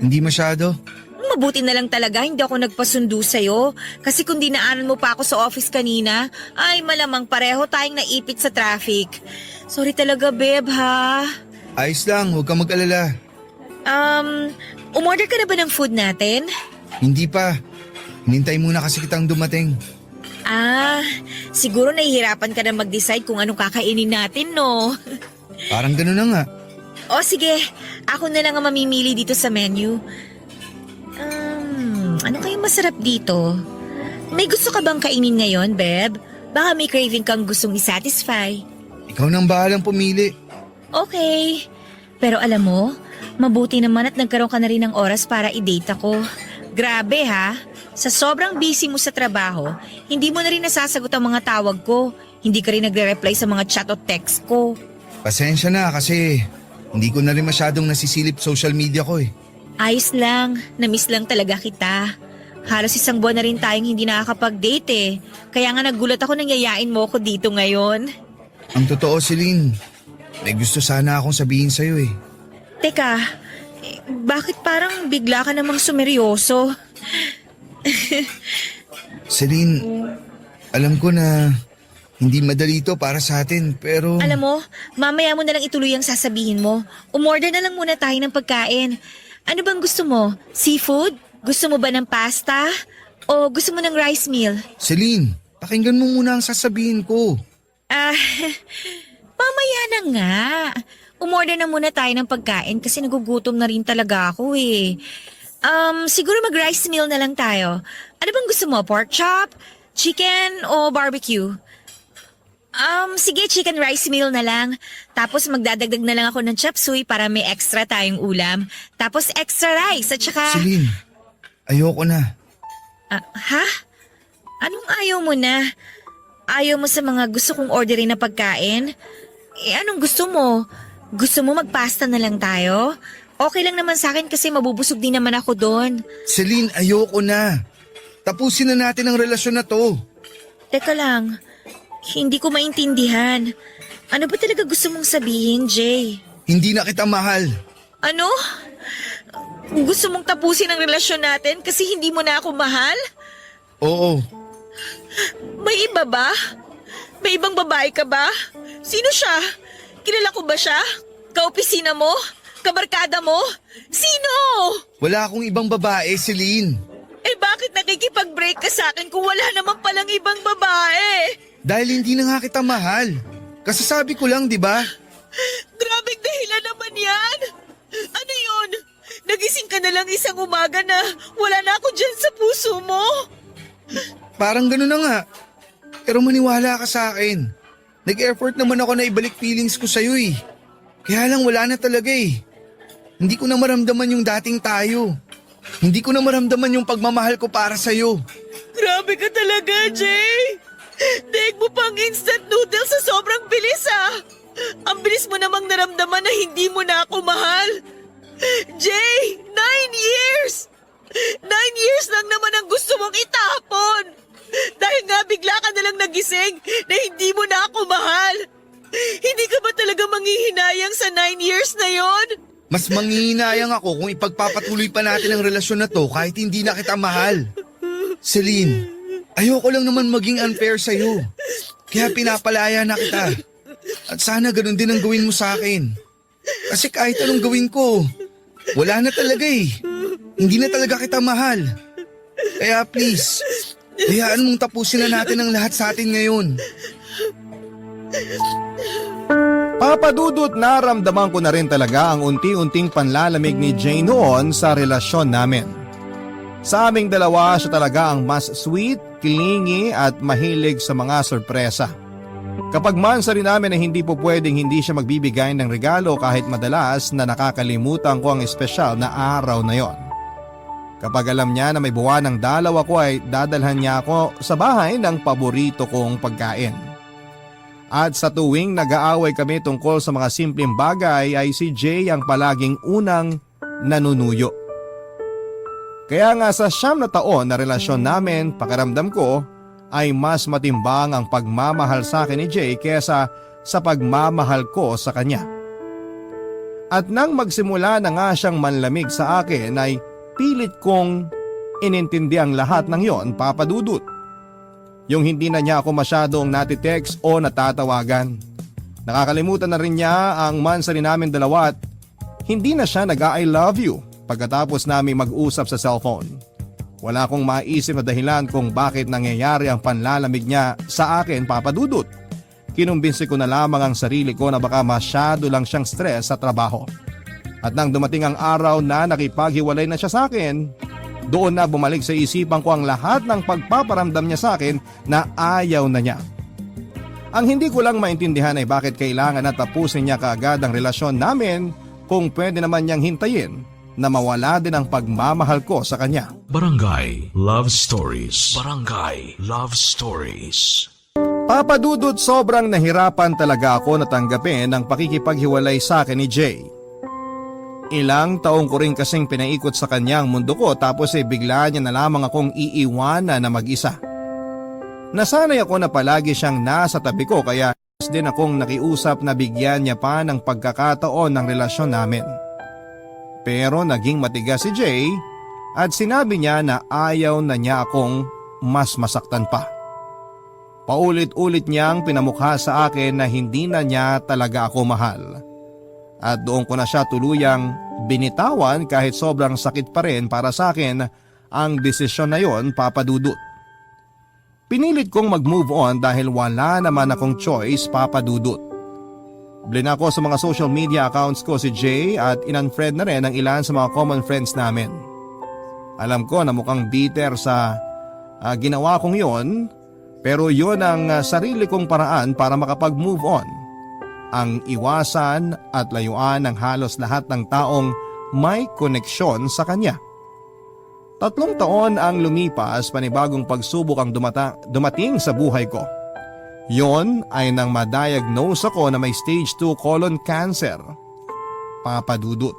Hindi masyado. Mabuti na lang talaga hindi ako nagpasundo sa'yo. Kasi kung dinaanan mo pa ako sa office kanina, ay malamang pareho tayong naipit sa traffic. Sorry talaga, Beb, ha? Ayos lang, huwag kang mag-alala. Umorder ka na ba ng food natin? Hindi pa. Hinintay muna kasi kitang dumating. Siguro nahihirapan ka na mag-decide kung anong kakainin natin, no? Parang gano'n na nga. O sige, ako na lang ang mamimili dito sa menu. Ano kayong masarap dito? May gusto ka bang kainin ngayon, Beb? Baka may craving kang gustong i-satisfy. Ikaw nang bahalang pumili. Okay. Pero alam mo, mabuti naman at nagkaroon ka na rin ng oras para i-date ako. Grabe ha, sa sobrang busy mo sa trabaho, hindi mo na rin nasasagot ang mga tawag ko. Hindi ka rin nagre-reply sa mga chat o text ko. Pasensya na kasi hindi ko na rin masyadong nasisilip social media ko eh. Ayos lang, na-miss lang talaga kita. Halos isang buwan na rin tayong hindi nakakapag-date eh. Kaya nga nagulat ako nang yayain mo ko dito ngayon. Ang totoo, Celine, may gusto sana akong sabihin sa'yo eh. Teka, bakit parang bigla ka namang sumeryoso? Celine, alam ko na hindi madali ito para sa atin pero... Alam mo, mamaya mo na lang ituloy ang sasabihin mo. Umorder na lang muna tayo ng pagkain. Ano bang gusto mo? Seafood? Gusto mo ba ng pasta? O gusto mo ng rice meal? Celine, pakinggan mo muna ang sasabihin ko. Mamaya na nga. Umorder na muna tayo ng pagkain kasi nagugutom na rin talaga ako eh. Siguro mag-rice meal na lang tayo. Ano bang gusto mo? Pork chop? Chicken o barbecue? Sige, chicken rice meal na lang. Tapos magdadagdag na lang ako ng chop suey para may extra tayong ulam. Tapos extra rice at saka... Celine, ayoko na. Ha? Anong ayaw mo na? Ayaw mo sa mga gusto kong orderin na pagkain? Anong gusto mo? Gusto mo magpasta na lang tayo? Okay lang naman sa akin kasi mabubusog din naman ako doon. Celine, ayoko na. Tapusin na natin ang relasyon na to. Teka lang, hindi ko maintindihan. Ano ba talaga gusto mong sabihin, Jay? Hindi na kita mahal. Ano? Gusto mong tapusin ang relasyon natin kasi hindi mo na ako mahal? Oo. May iba ba? May ibang babae ka ba? Sino siya? Kilala ko ba siya? Kaopisina mo? Kabarkada mo? Sino? Wala akong ibang babae, Celine. Eh bakit nakikipag-break ka sa akin kung wala naman palang ibang babae? Dahil hindi na nga kita mahal. Kasasabi ko lang, di ba? Grabing dahilan naman yan! Ano yun? Nagising ka na lang isang umaga na wala na ako dyan sa puso mo? Parang gano'n na nga. Pero maniwala ka sa akin. Nag-effort naman ako na ibalik feelings ko sa'yo eh. Kaya lang wala na talaga eh. Hindi ko na maramdaman yung dating tayo. Hindi ko na maramdaman yung pagmamahal ko para sa'yo. Grabe ka talaga, Jay! Daig mo pang instant noodles sa sobrang bilis ah! Ang bilis mo namang naramdaman na hindi mo na ako mahal. Jay, 9 years! 9 years lang naman ang gusto mong itapon! Dahil nga bigla ka nalang nagising na hindi mo na ako mahal. Hindi ka ba talaga manghihinayang sa 9 years na yon? Mas manghihinayang ako kung ipagpapatuloy pa natin ang relasyon na to kahit hindi na kita mahal. Celine, ayoko lang naman maging unfair sa'yo. Kaya pinapalaya na kita. At sana ganun din ang gawin mo sa akin. Kasi kahit anong gawin ko, wala na talaga eh. Hindi na talaga kita mahal. Kaya please, hayaan mong tapusin na natin ang lahat sa atin ngayon. Papa Dudut, naramdaman ko na rin talaga ang unti-unting panlalamig ni Jay noon sa relasyon namin. Sa aming dalawa, siya talaga ang mas sweet, clingy at mahilig sa mga sorpresa. Kapag mansa rin namin na hindi po pwedeng hindi siya magbibigay ng regalo kahit madalas na nakakalimutan ko ang espesyal na araw na yon. Kapag alam niya na may buwan ng dalaw ako ay dadalhan niya ako sa bahay ng paborito kong pagkain. At sa tuwing nag-aaway kami tungkol sa mga simpleng bagay ay si Jay ang palaging unang nanunuyo. Kaya nga sa 9 na taon na relasyon namin, pakiramdam ko ay mas matimbang ang pagmamahal sa akin ni Jay kesa sa pagmamahal ko sa kanya. At nang magsimula na nga siyang manlamig sa akin ay pilit kong inintindi ang lahat ng yon, Papa Dudut. Yung hindi na niya ako masyadong natitext o natatawagan. Nakakalimutan na rin niya ang mansa rin namin dalawa at hindi na siya nag-I love you pagkatapos namin mag-usap sa cellphone. Wala akong maisip na dahilan kung bakit nangyayari ang panlalamig niya sa akin, Papa Dudut. Kinumbinsi ko na lamang ang sarili ko na baka masyado lang siyang stress sa trabaho. At nang dumating ang araw na nakipaghiwalay na siya sa akin, doon na bumalik sa isipan ko ang lahat ng pagpaparamdam niya sa akin na ayaw na niya. Ang hindi ko lang maintindihan ay bakit kailangan na tapusin niya kaagad ang relasyon namin kung pwede naman niyang hintayin na mawala din ang pagmamahal ko sa kanya. Barangay Love Stories. Barangay Love Stories. Papa Dudut, sobrang nahirapan talaga ako na tanggapin ang pakikipaghiwalay sa akin ni Jay. Ilang taong ko rin kasing pinaikot sa kanya ang mundo ko tapos bigla niya na lamang akong iiwanan na mag-isa. Nasanay ako na palagi siyang nasa tabi ko kaya din akong nakiusap na bigyan niya pa ng pagkakataon ng relasyon namin. Pero naging matigas si Jay at sinabi niya na ayaw na niya akong mas masaktan pa. Paulit-ulit niyang pinamukha sa akin na hindi na niya talaga ako mahal. At doon ko na siya tuluyang binitawan kahit sobrang sakit pa rin para sa akin ang desisyon na yon, Papa Dudut. Pinilit kong mag-move on dahil wala naman akong choice, Papa Dudut. Blinako sa mga social media accounts ko si Jay at in-unfriend na rin ang ilan sa mga common friends namin. Alam ko na mukhang bitter sa ginawa kong yon, pero yon ang sarili kong paraan para makapag-move on. Ang iwasan at layuan ng halos lahat ng taong may koneksyon sa kanya. 3 taon ang lumipas, panibagong pagsubok ang dumating sa buhay ko. Yon ay nang ma-diagnose ako na may stage 2 colon cancer, Papa Dudut.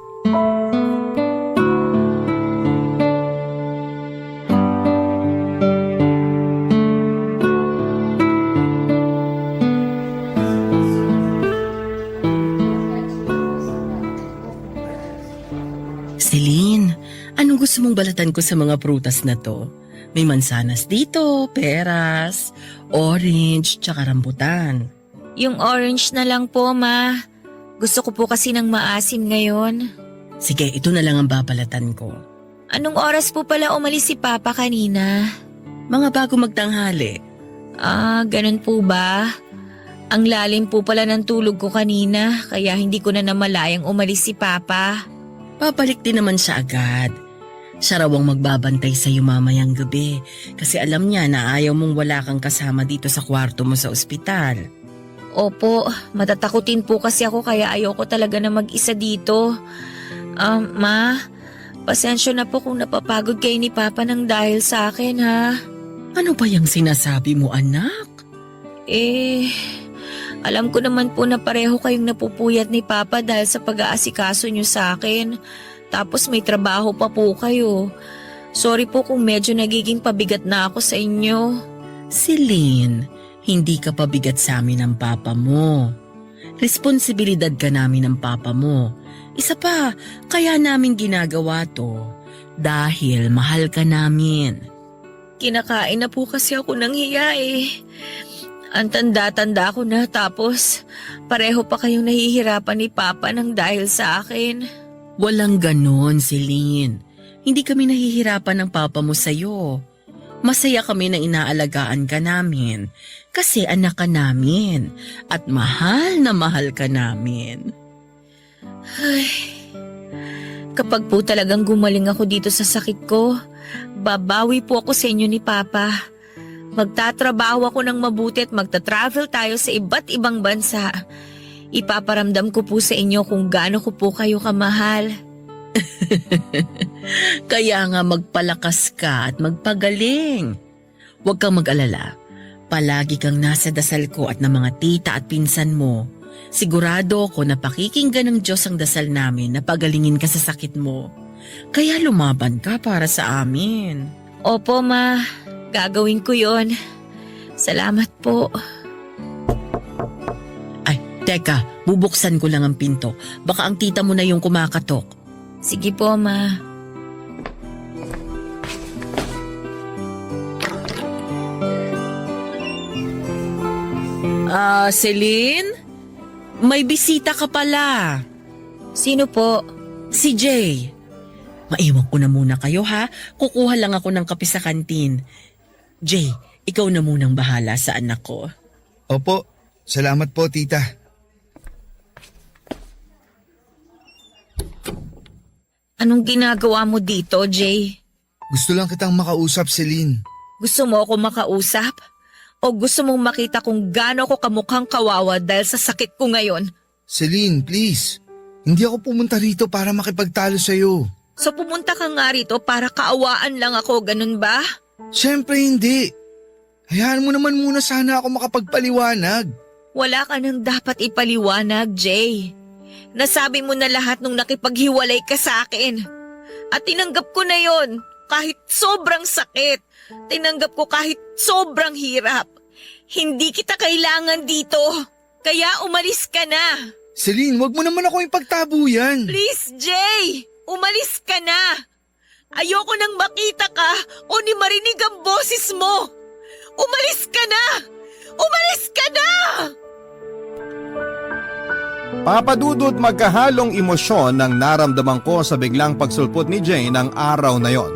Celine, anong gusto mong balatan ko sa mga prutas na to? May mansanas dito, peras, orange, tsaka rambutan. Yung orange na lang po, Ma. Gusto ko po kasi ng maasim ngayon. Sige, ito na lang ang babalatan ko. Anong oras po pala umalis si Papa kanina? Mga bago magtanghali. Ganun po ba? Ang lalim po pala ng tulog ko kanina, kaya hindi ko na namalayang umalis si Papa. Babalik din naman siya agad. Siya raw ang magbabantay sa iyo mamayang gabi kasi alam niya na ayaw mong wala kang kasama dito sa kwarto mo sa ospital. Opo, matatakutin po kasi ako kaya ayoko talaga na mag-isa dito. Ma, pasensya na po kung napapagod kayo ni Papa nang dahil sa akin, ha? Ano ba yung sinasabi mo, anak? Alam ko naman po na pareho kayong napupuyat ni Papa dahil sa pag-aasikaso niyo sa akin. Tapos may trabaho pa po kayo. Sorry po kung medyo nagiging pabigat na ako sa inyo. Celine, hindi ka pabigat sa amin ng Papa mo. Responsibilidad ka namin ng Papa mo. Isa pa, kaya namin ginagawa to dahil mahal ka namin. Kinakain na po kasi ako ng hiya eh. Ang tanda-tanda ko na tapos pareho pa kayong nahihirapan ni Papa nang dahil sa akin. Walang ganon, Celine. Hindi kami nahihirapan ng Papa mo sa'yo. Masaya kami na inaalagaan ka namin kasi anak ka namin at mahal ka namin. Ay, kapag po talagang gumaling ako dito sa sakit ko, babawi po ako sa inyo ni Papa. Magtatrabaho ako ng mabuti at magta-travel tayo sa iba't ibang bansa. Ipaparamdam ko po sa inyo kung gaano ko po kayo kamahal. Kaya nga magpalakas ka at magpagaling. Huwag kang mag-alala. Palagi kang nasa dasal ko at ng mga tita at pinsan mo. Sigurado ako na pakikinggan ng Diyos ang dasal namin na pagalingin ka sa sakit mo. Kaya lumaban ka para sa amin. Opo, Ma. Gagawin ko yon. Salamat po. Ay, teka, bubuksan ko lang ang pinto. Baka ang tita mo na yung kumakatok. Sige po, Ma. Celine? May bisita ka pala. Sino po? Si Jay. Maiwan ko na muna kayo ha. Kukuha lang ako ng kape sa kantin. Jay, ikaw na munang bahala sa anak ko. Opo, salamat po tita. Anong ginagawa mo dito, Jay? Gusto lang kitang makausap, Celine. Gusto mo ako makausap? O gusto mong makita kung gaano ko kamukhang kawawa dahil sa sakit ko ngayon? Celine, please. Hindi ako pumunta rito para makipagtalo sa'yo. So pumunta ka nga rito para kaawaan lang ako, ganun ba? Siyempre hindi. Hayaan mo naman muna sana ako makapagpaliwanag. Wala ka nang dapat ipaliwanag, Jay. Nasabi mo na lahat nung nakipaghiwalay ka sa akin. At tinanggap ko na yon kahit sobrang sakit. Tinanggap ko kahit sobrang hirap. Hindi kita kailangan dito. Kaya umalis ka na. Celine, wag mo naman ako ipagtabuyan. Please, Jay! Umalis ka na! Ayoko nang makita ka o ni marinig ang boses mo! Umalis ka na! Umalis ka na! Papadudot magkahalong emosyon ng naramdaman ko sa biglang pagsulpot ni Jay ng araw na yon.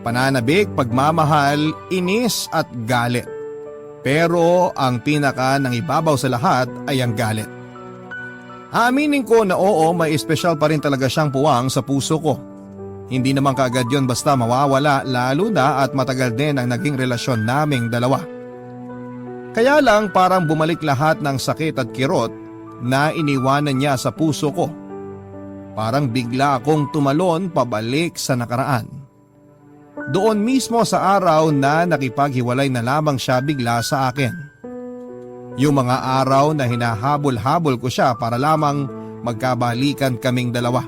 Pananabik, pagmamahal, inis at galit. Pero ang pinaka nang ibabaw sa lahat ay ang galit. Aminin ko na oo, may espesyal pa rin talaga siyang puwang sa puso ko. Hindi naman kaagad yon basta mawawala lalo na at matagal din ang naging relasyon naming dalawa. Kaya lang parang bumalik lahat ng sakit at kirot na iniwanan niya sa puso ko. Parang bigla akong tumalon pabalik sa nakaraan. Doon mismo sa araw na nakipaghiwalay na lamang siya bigla sa akin. Yung mga araw na hinahabol-habol ko siya para lamang magkabalikan kaming dalawa.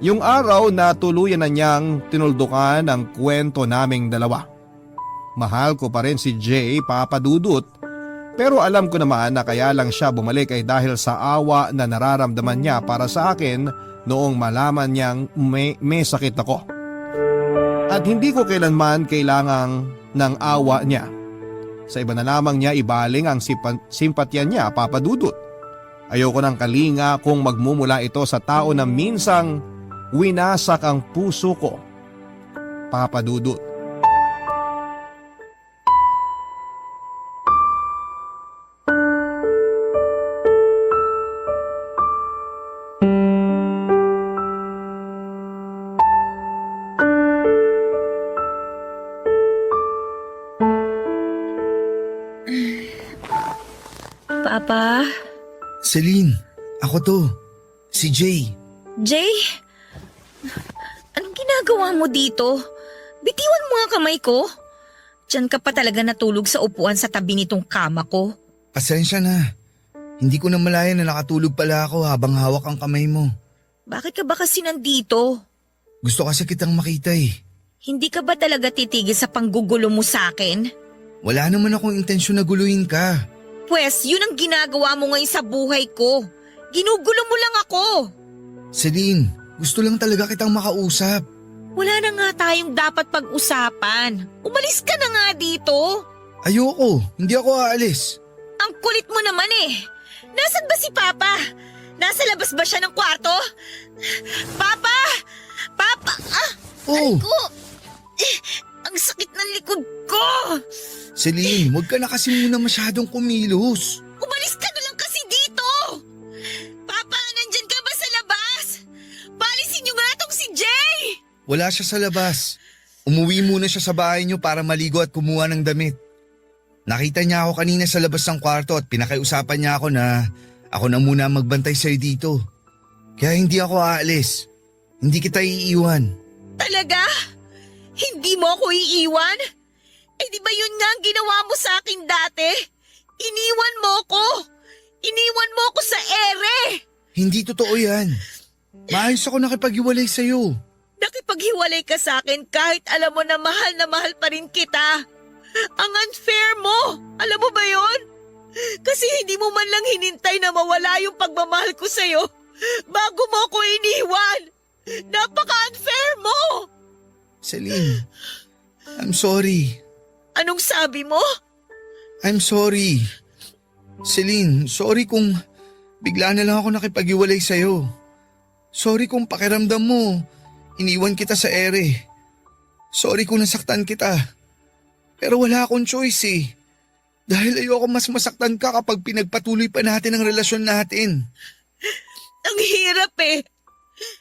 Yung araw na tuluyan na niyang tinuldukan ang kwento naming dalawa. Mahal ko pa rin si Jay, papadudot, pero alam ko naman na kaya lang siya bumalik ay dahil sa awa na nararamdaman niya para sa akin noong malaman niyang may sakit ako. At hindi ko kailanman kailangang ng awa niya. Sa iba na lamang niya ibaling ang simpatya niya, Papa Dudut. Ayoko ng kalinga kung magmumula ito sa tao na minsang winasak ang puso ko, Papa Dudut. Papa? Celine, ako to. Si Jay. Jay? Anong ginagawa mo dito? Bitiwan mo ang kamay ko. Diyan ka pa talaga natulog sa upuan sa tabi nitong kama ko. Pasensya na. Hindi ko na malaya na nakatulog pala ako habang hawak ang kamay mo. Bakit ka ba kasi nandito? Gusto kasi kitang makita eh. Hindi ka ba talaga titigil sa panggugulo mo sa akin? Wala naman akong intensyon na guluhin ka. Pwes, yun ang ginagawa mo ngayon sa buhay ko. Ginugulo mo lang ako. Celine, gusto lang talaga kitang makausap. Wala na nga tayong dapat pag-usapan. Umalis ka na nga dito. Ayoko, hindi ako aalis. Ang kulit mo naman eh. Nasaan ba si Papa? Nasa labas ba siya ng kwarto? Papa! Papa! Oh, Ko! Ang sakit ng likod ko! Celine, huwag ka na kasi muna masyadong kumilos. Umalis ka na lang kasi dito! Papa, nandyan ka ba sa labas? Palisin niyo nga tong si Jay! Wala siya sa labas. Umuwi muna siya sa bahay niyo para maligo at kumuha ng damit. Nakita niya ako kanina sa labas ng kwarto at pinakiusapan niya ako na ako na muna magbantay sa'yo dito. Kaya hindi ako aalis. Hindi kita iiwan. Talaga? Hindi mo ako iiwan? Eh di ba yun nga ang ginawa mo sa akin dati? Iniwan mo ko! Iniwan mo ko sa ere! Hindi totoo yan. Maayos ako nakipag-iwalay sa'yo. Nakipaghiwalay ka sa akin kahit alam mo na mahal pa rin kita. Ang unfair mo! Alam mo ba yon? Kasi hindi mo man lang hinintay na mawala yung pagmamahal ko sa'yo bago mo ko iniwan. Napaka-unfair mo! Celine, I'm sorry. Anong sabi mo? I'm sorry. Celine, sorry kung bigla na lang ako nakipag-iwalay sa'yo. Sorry kung pakiramdam mo, iniwan kita sa ere. Sorry kung nasaktan kita. Pero wala akong choice eh. Dahil ayoko mas masaktan ka kapag pinagpatuloy pa natin ang relasyon natin. Ang hirap eh.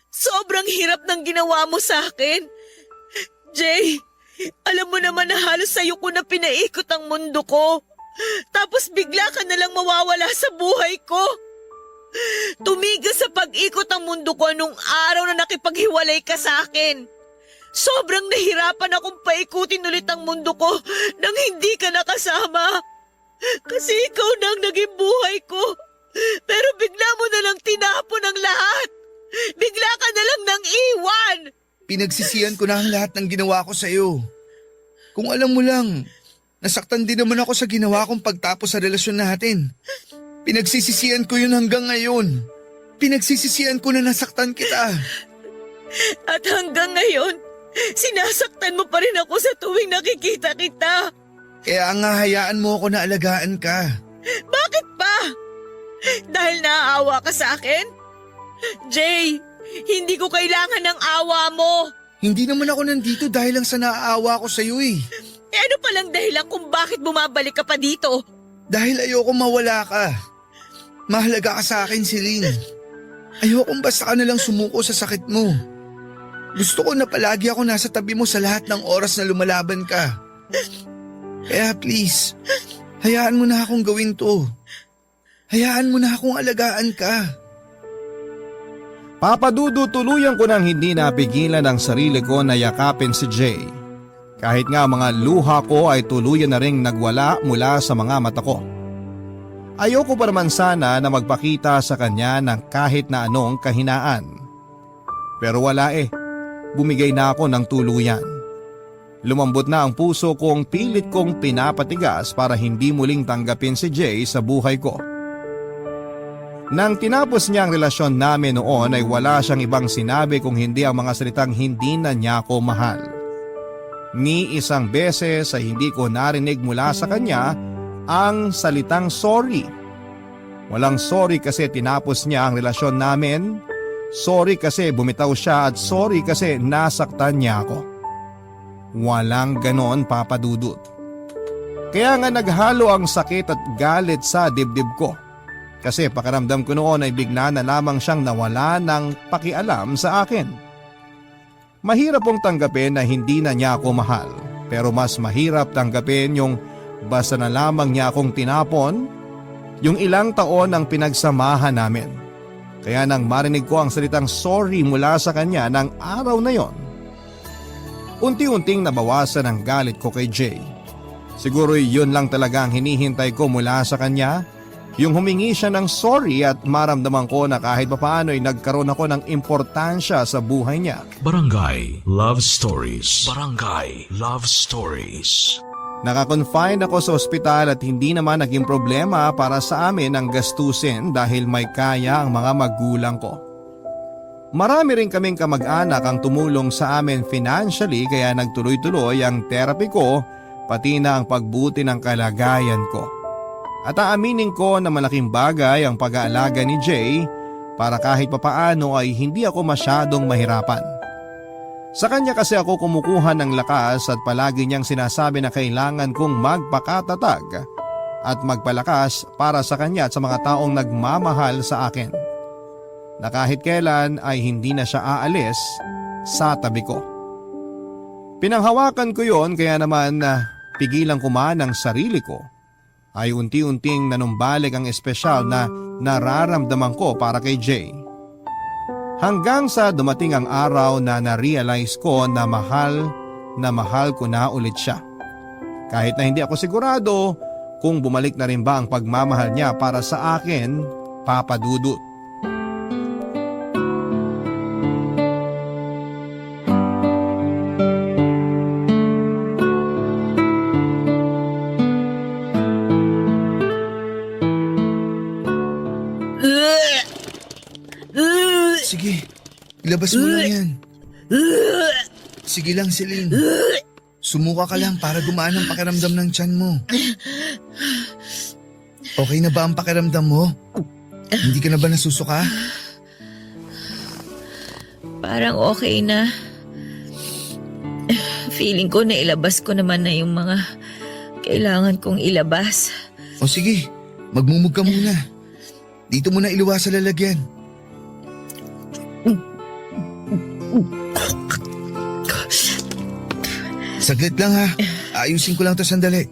Sobrang hirap ng ginawa mo sa akin. Jay, alam mo naman na halos sa'yo ko na pinaikot ang mundo ko. Tapos bigla ka na lang mawawala sa buhay ko. Tumigil sa pag-ikot ang mundo ko nung araw na nakipaghiwalay ka sa akin. Sobrang nahirapan akong paikutin ulit ang mundo ko nang hindi ka nakasama. Kasi ikaw na ang naging buhay ko. Pero bigla mo na lang tinapon ang lahat. Bigla ka na lang nang iwan. Pinagsisihan ko na ang lahat ng ginawa ko sa'yo. Kung alam mo lang, nasaktan din naman ako sa ginawa kong pagtapos sa relasyon natin. Pinagsisisihan ko yun hanggang ngayon. Pinagsisisihan ko na nasaktan kita. At hanggang ngayon, sinasaktan mo pa rin ako sa tuwing nakikita kita. Kaya nga hayaan mo ako na alagaan ka. Bakit pa? Dahil naaawa ka sa akin? Jay, hindi ko kailangan ng awa mo. Hindi naman ako nandito dahil lang sa naaawa ko sa'yo eh. Eh ano palang dahilan kung bakit bumabalik ka pa dito? Dahil ayoko mawala ka. Mahalaga ka sa akin, Celine. Ayokong basta ka nalang sumuko sa sakit mo. Gusto ko na palagi ako nasa tabi mo sa lahat ng oras na lumalaban ka. Kaya please, hayaan mo na akong gawin to. Hayaan mo na akong alagaan ka. Papa Dudu, tuluyan ko nang hindi napigilan ang sarili ko na yakapin si Jay. Kahit nga mga luha ko ay tuluyan na ring nagwala mula sa mga mata ko. Ayoko pa naman sana na magpakita sa kanya ng kahit na anong kahinaan. Pero wala eh, bumigay na ako ng tuluyan. Lumambot na ang puso kong pilit kong pinapatigas para hindi muling tanggapin si Jay sa buhay ko. Nang tinapos niya ang relasyon namin noon ay wala siyang ibang sinabi kung hindi ang mga salitang hindi na niya ako mahal. Ni isang beses ay hindi ko narinig mula sa kanya ang salitang sorry. Walang sorry kasi tinapos niya ang relasyon namin. Sorry kasi bumitaw siya at sorry kasi nasaktan niya ako. Walang ganon, Papa Dudut. Kaya nga naghalo ang sakit at galit sa dibdib ko. Kasi pakiramdam ko noon ay bigla na lamang siyang nawala ng pakialam sa akin. Mahirap pong tanggapin na hindi na niya ako mahal. Pero mas mahirap tanggapin yung basta na lamang niya akong tinapon yung ilang taon ang pinagsamahan namin. Kaya nang marinig ko ang salitang sorry mula sa kanya ng araw na yon, unti-unting nabawasan ang galit ko kay Jay. Siguro yun lang talaga ang hinihintay ko mula sa kanya, yung humingi siya ng sorry at maramdaman ko na kahit papaano ay nagkaroon ako ng importansya sa buhay niya. Barangay Love Stories. Barangay Love Stories. Nakakonfine ako sa ospital at hindi naman naging problema para sa amin ang gastusin dahil may kaya ang mga magulang ko. Marami rin kaming kamag-anak ang tumulong sa amin financially kaya nagtuloy-tuloy ang therapy ko pati na ang pagbuti ng kalagayan ko. At aaminin ko na malaking bagay ang pag-aalaga ni Jay para kahit papaano ay hindi ako masyadong mahirapan. Sa kanya kasi ako kumukuha ng lakas at palagi niyang sinasabi na kailangan kong magpakatatag at magpalakas para sa kanya at sa mga taong nagmamahal sa akin. Na kahit kailan ay hindi na siya aalis sa tabi ko. Pinanghawakan ko yon kaya naman pigilan ko man ang sarili ko ay unti-unting nanumbalik ang espesyal na nararamdaman ko para kay Jay. Hanggang sa dumating ang araw na na-realize ko na mahal ko na ulit siya. Kahit na hindi ako sigurado kung bumalik na rin ba ang pagmamahal niya para sa akin, Papa Dudut. Sige, ilabas mo lang yan. Sige lang, Celine. Sumuka ka lang para gumaan ang pakiramdam ng tiyan mo. Okay na ba ang pakiramdam mo? Hindi ka na ba nasusuka? Parang okay na. Feeling ko na ilabas ko naman na yung mga kailangan kong ilabas. O sige, magmumug ka muna. Dito mo na iluwas sa lalagyan. Saglit lang ha. Ayusin ko lang to sandali.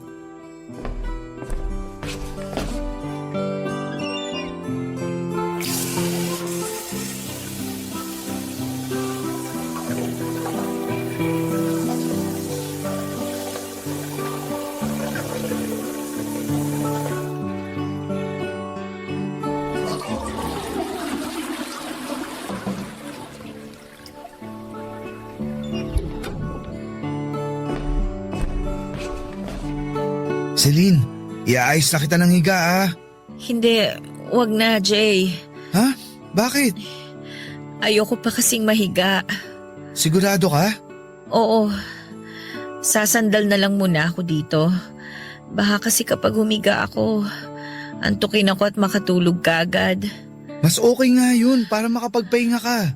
Celine, iaayos na kita ng higa ah. Hindi, wag na, Jay. Ha? Bakit? Ayoko pa kasing mahiga. Sigurado ka? Oo. Sasandal na lang muna ako dito. Baka kasi kapag humiga ako, antukin ako at makatulog kagad. Mas okay nga yun para makapagpahinga ka.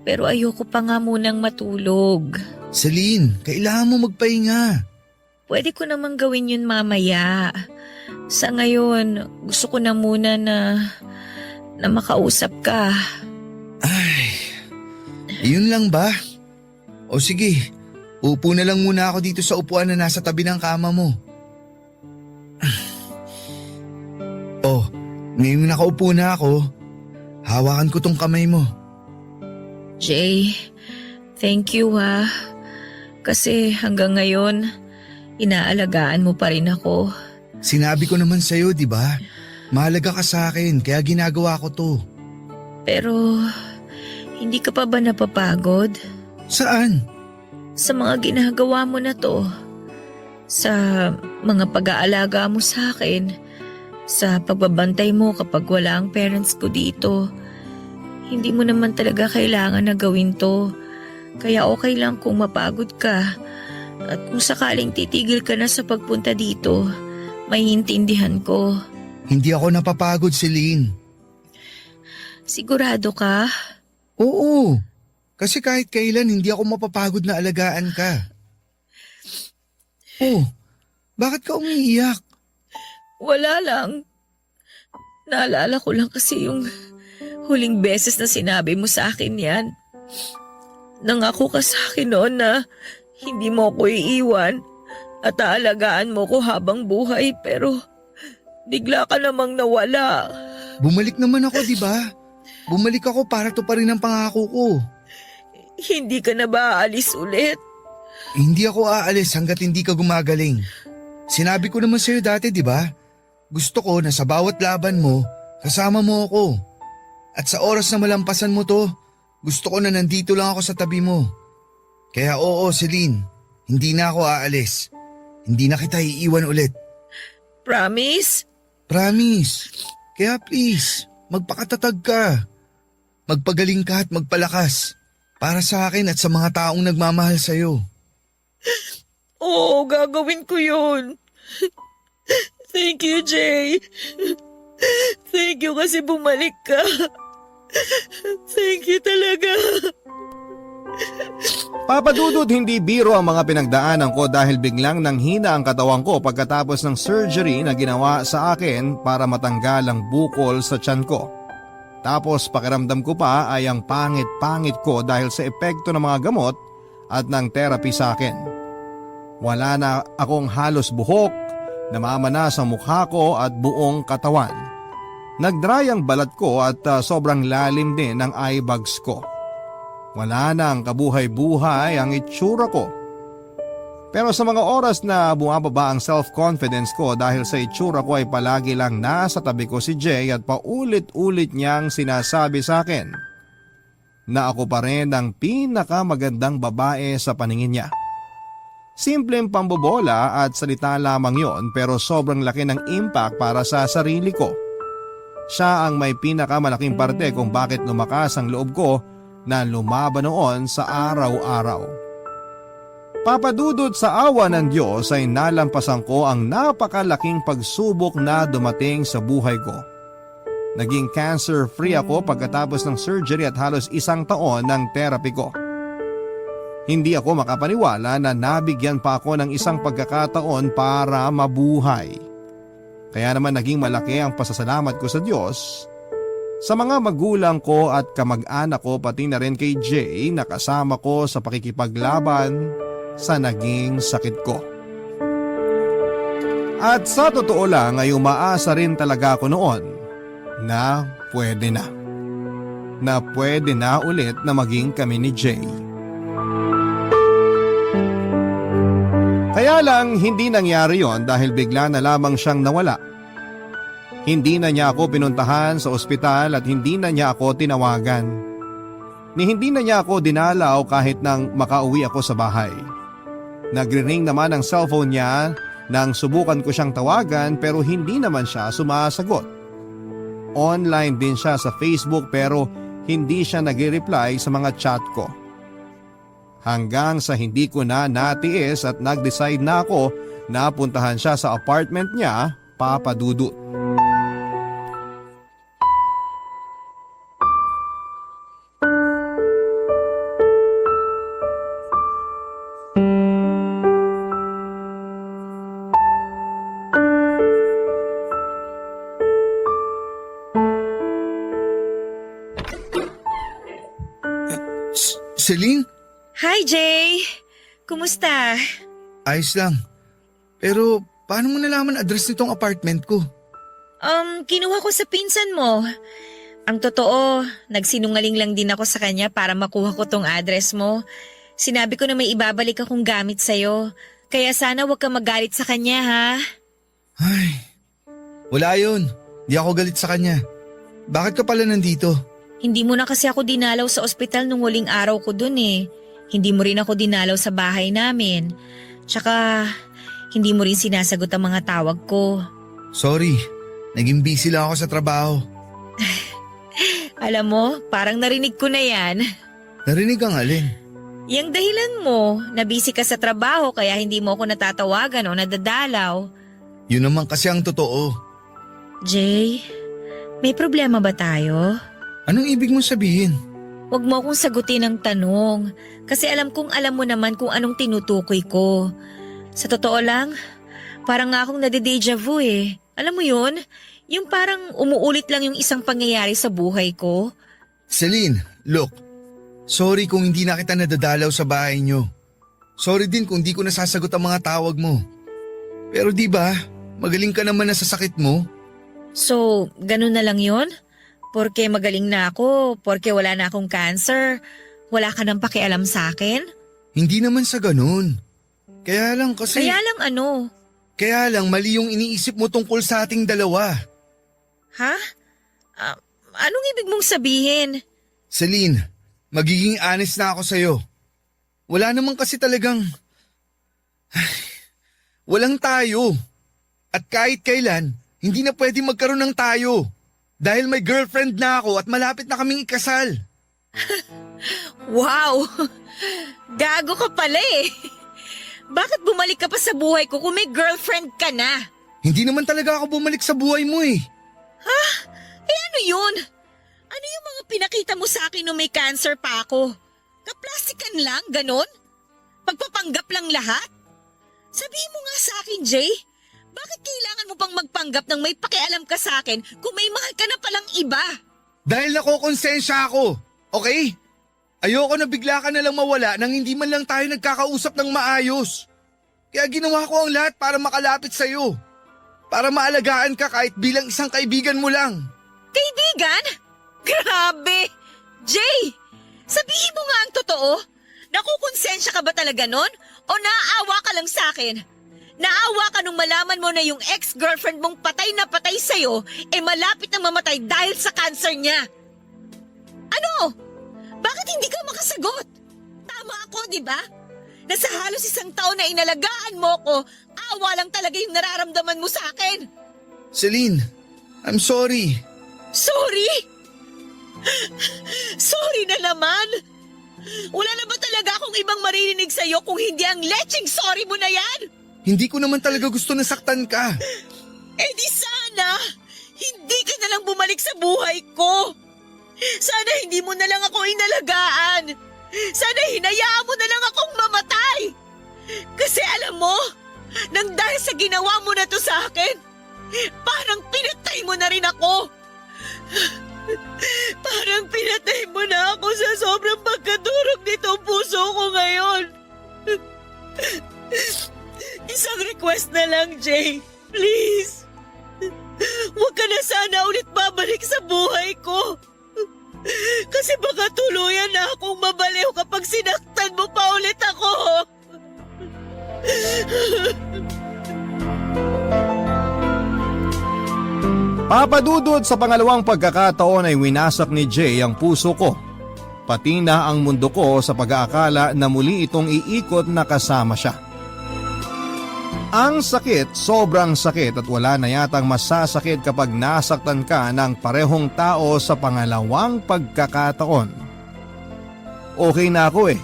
Pero ayoko pa nga munang matulog. Celine, kailangan mo magpahinga. Pwede ko namang gawin yun mamaya. Sa ngayon, gusto ko na muna na makausap ka. Ay, yun lang ba? O sige, upo na lang muna ako dito sa upuan na nasa tabi ng kama mo. Oh, ngayong nakaupo na ako, hawakan ko tong kamay mo. Jay, thank you ha. Kasi hanggang ngayon, inaalagaan mo pa rin ako. Sinabi ko naman sa'yo, di ba? Mahalaga ka sa akin, kaya ginagawa ko to. Pero, hindi ka pa ba napapagod? Saan? Sa mga ginagawa mo na to. Sa mga pag-aalaga mo sa akin. Sa pagbabantay mo kapag wala ang parents ko dito. Hindi mo naman talaga kailangan na gawin to. Kaya okay lang kung mapagod ka. At kung sakaling titigil ka na sa pagpunta dito, maiintindihan ko. Hindi ako napapagod, Celine. Sigurado ka? Oo. Kasi kahit kailan hindi ako mapapagod na alagaan ka. Oh, bakit ka umiiyak? Wala lang. Naalala ko lang kasi yung huling beses na sinabi mo sa akin yan. Nangako ka sa akin noon na hindi mo ko iiwan at aalagaan mo ko habang buhay pero bigla ka namang nawala. Bumalik naman ako, di ba? Bumalik ako para to pa rin ang pangako ko. Hindi ka na ba aalis ulit? Hindi ako aalis hanggat hindi ka gumagaling. Sinabi ko naman sa'yo dati, di ba? Gusto ko na sa bawat laban mo, kasama mo ako. At sa oras na malampasan mo to, gusto ko na nandito lang ako sa tabi mo. Kaya oo, Celine, hindi na ako aalis. Hindi na kita iiwan ulit. Promise? Promise. Kaya please, magpakatatag ka. Magpagaling ka at magpalakas. Para sa akin at sa mga taong nagmamahal sa'yo. Oo, gagawin ko yun. Thank you, Jay. Thank you kasi bumalik ka. Thank you talaga. Papa Dudut, hindi biro ang mga pinagdaanan ko dahil biglang nanghina ang katawan ko pagkatapos ng surgery na ginawa sa akin para matanggal ang bukol sa tiyan ko. Tapos pakiramdam ko pa ay ang pangit-pangit ko dahil sa epekto ng mga gamot at ng therapy sa akin. Wala na akong halos buhok, namamana sa mukha ko at buong katawan. Nagdry ang balat ko at sobrang lalim din ng eye bags ko. Wala nang kabuhay-buhay ang itsura ko. Pero sa mga oras na bumababa ang self-confidence ko dahil sa itsura ko ay palagi lang nasa tabi ko si Jay at paulit-ulit niyang sinasabi sa akin na ako pa rin ang pinakamagandang babae sa paningin niya. Simpleng pambobola at salita lamang yon pero sobrang laki ng impact para sa sarili ko. Siya ang may pinakamalaking parte kung bakit lumakas ang loob ko na lumaban noon sa araw-araw. Papadudod sa awa ng Diyos ay nalampasan ko ang napakalaking pagsubok na dumating sa buhay ko. Naging cancer-free ako pagkatapos ng surgery at halos 1 taon ng therapy ko. Hindi ako makapaniwala na nabigyan pa ako ng isang pagkakataon para mabuhay. Kaya naman naging malaki ang pasasalamat ko sa Diyos, sa mga magulang ko at kamag-anak ko pati na rin kay Jay na kasama ko sa pakikipaglaban sa naging sakit ko. At sa totoo lang ay umaasa rin talaga ako noon na pwede na. Na pwede na ulit na maging kami ni Jay. Kaya lang hindi nangyari yon dahil bigla na lamang siyang nawala. Hindi na niya ako pinuntahan sa ospital at hindi na niya ako tinawagan. Hindi na niya ako dinalaw kahit nang makauwi ako sa bahay. Nagre-ring naman ang cellphone niya nang subukan ko siyang tawagan pero hindi naman siya sumasagot. Online din siya sa Facebook pero hindi siya nag-reply sa mga chat ko. Hanggang sa hindi ko na natiis at nag-decide na ako na puntahan siya sa apartment niya, Papa Dudut. Celine? Hi, Jay. Kumusta? Ayos lang. Pero paano mo nalaman address nitong apartment ko? Kinuha ko sa pinsan mo. Ang totoo, nagsinungaling lang din ako sa kanya para makuha ko tong address mo. Sinabi ko na may ibabalik akong gamit sa'yo. Kaya sana wag kang magalit sa kanya, ha? Ay, wala yun. Di ako galit sa kanya. Bakit ka pala nandito? Hindi mo na kasi ako dinalaw sa ospital nung huling araw ko dun eh. Hindi mo rin ako dinalaw sa bahay namin. Tsaka, hindi mo rin sinasagot ang mga tawag ko. Sorry, naging busy lang ako sa trabaho. Alam mo, parang narinig ko na yan. Narinig ang alin? Yang dahilan mo na busy ka sa trabaho kaya hindi mo ako natatawagan o nadadalaw. Yun naman kasi ang totoo. Jay, may problema ba tayo? Anong ibig mong sabihin? Huwag mo akong sagutin ng tanong kasi alam kong alam mo naman kung anong tinutukoy ko. Sa totoo lang, parang nga akong nade-deja vu eh. Alam mo yun? Yung parang umuulit lang yung isang pangyayari sa buhay ko. Celine, look. Sorry kung hindi na kita nadadalaw sa bahay nyo. Sorry din kung di ko nasasagot ang mga tawag mo. Pero di ba, magaling ka naman na sa sakit mo? So, ganun na lang yun? Porke magaling na ako, porke wala na akong cancer, wala ka nang pakialam sa akin? Hindi naman sa ganun. Kaya lang kasi… Kaya lang ano? Kaya lang mali yung iniisip mo tungkol sa ating dalawa. Ha? Anong ibig mong sabihin? Celine, magiging honest na ako sa'yo. Wala naman kasi talagang… walang tayo. At kahit kailan, hindi na pwede magkaroon ng tayo. Dahil may girlfriend na ako at malapit na kaming ikasal. Wow! Gago ka pala eh. Bakit bumalik ka pa sa buhay ko kung may girlfriend ka na? Hindi naman talaga ako bumalik sa buhay mo eh. Ha? Eh ano yun? Ano yung mga pinakita mo sa akin nung may cancer pa ako? Kaplastikan lang, ganon? Pagpapanggap lang lahat? Sabihin mo nga sa akin, Jay. Bakit kailangan mo pang magpanggap ng may pakialam ka sa akin kung may mahal ka na palang iba? Dahil nakokonsensya ako, okay? Ayoko na bigla ka na lang mawala nang hindi man lang tayo nagkakausap ng maayos. Kaya ginawa ko ang lahat para makalapit sa'yo. Para maalagaan ka kahit bilang isang kaibigan mo lang. Kaibigan? Grabe! Jay! Sabihin mo nga ang totoo. Nakukonsensya ka ba talaga nun? O naaawa ka lang sa akin? Naawa ka nung malaman mo na yung ex-girlfriend mong patay na patay sa'yo malapit na mamatay dahil sa cancer niya. Ano? Bakit hindi ka makasagot? Tama ako, di ba? Na sa halos isang taon na inalagaan mo ko, awa lang talaga yung nararamdaman mo sa akin. Celine, I'm sorry. Sorry? Sorry na naman. Wala na ba talaga akong ibang maririnig sa'yo kung hindi ang lecheng sorry mo na yan? Hindi ko naman talaga gusto na saktan ka. Eh di sana, hindi ka na lang bumalik sa buhay ko. Sana hindi mo na lang ako inalagaan. Sana hinayaan mo na lang akong mamatay. Kasi alam mo, nang dahil sa ginawa mo na to sa akin, parang pinatay mo na rin ako. Parang pinatay mo na ako sa sobrang pagkadurog nitong puso ko ngayon. Isang request na lang, Jay. Please. Huwag ka na sana ulit babalik sa buhay ko. Kasi baka tuluyan na akong mabaliw kapag sinaktan mo pa ulit ako. Papadudod sa pangalawang pagkakataon ay winasak ni Jay ang puso ko. Pati na ang mundo ko sa pag-aakala na muli itong iikot na kasama siya. Ang sakit, sobrang sakit at wala na yatang masasakit kapag nasaktan ka ng parehong tao sa pangalawang pagkakataon. Okay na ako eh.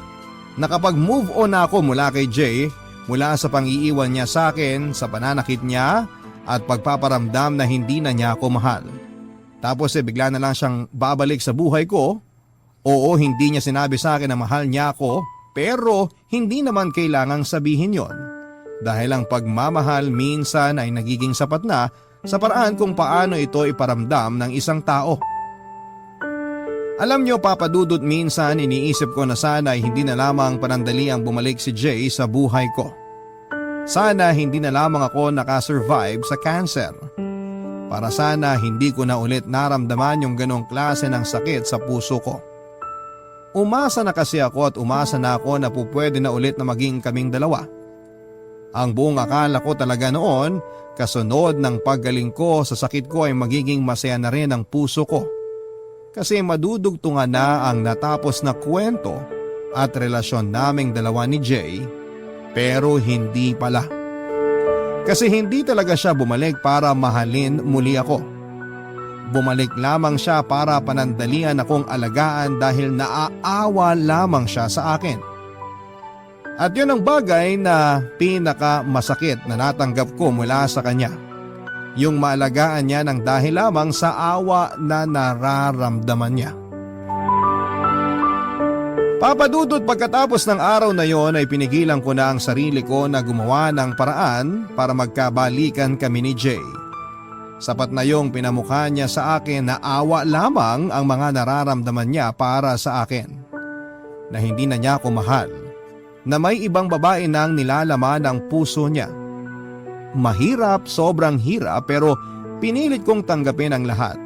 Nakapag-move on na ako mula kay Jay, mula sa pang-iiwan niya sa akin, sa pananakit niya at pagpaparamdam na hindi na niya ako mahal. Tapos bigla na lang siyang babalik sa buhay ko. Oo, hindi niya sinabi sa akin na mahal niya ako, pero hindi naman kailangang sabihin yon. Dahil ang pagmamahal minsan ay nagiging sapat na sa paraan kung paano ito iparamdam ng isang tao. Alam niyo, Papadudot, minsan iniisip ko na sana ay hindi na lamang panandaliang bumalik si Jay sa buhay ko. Sana hindi na lamang ako nakasurvive sa cancer. Para sana hindi ko na ulit naramdaman yung ganong klase ng sakit sa puso ko. Umasa na kasi ako at umasa na ako na pupwede na ulit na maging kaming dalawa. Ang buong akala ko talaga noon, kasunod ng paggaling ko sa sakit ko ay magiging masaya na rin ang puso ko. Kasi madudugtungan na ang natapos na kwento at relasyon naming dalawa ni Jay, pero hindi pala. Kasi hindi talaga siya bumalik para mahalin muli ako. Bumalik lamang siya para panandalian akong alagaan dahil naaawa lamang siya sa akin. At yun ang bagay na pinakamasakit na natanggap ko mula sa kanya. Yung maalagaan niya ng dahil lamang sa awa na nararamdaman niya. Papadudot, pagkatapos ng araw na yon ay pinigilan ko na ang sarili ko na gumawa ng paraan para magkabalikan kami ni Jay. Sapat na yung pinamukha niya sa akin na awa lamang ang mga nararamdaman niya para sa akin. Na hindi na niya ako mahal. Na may ibang babae nang nilalaman ang puso niya. Mahirap, sobrang hirap, pero pinilit kong tanggapin ang lahat.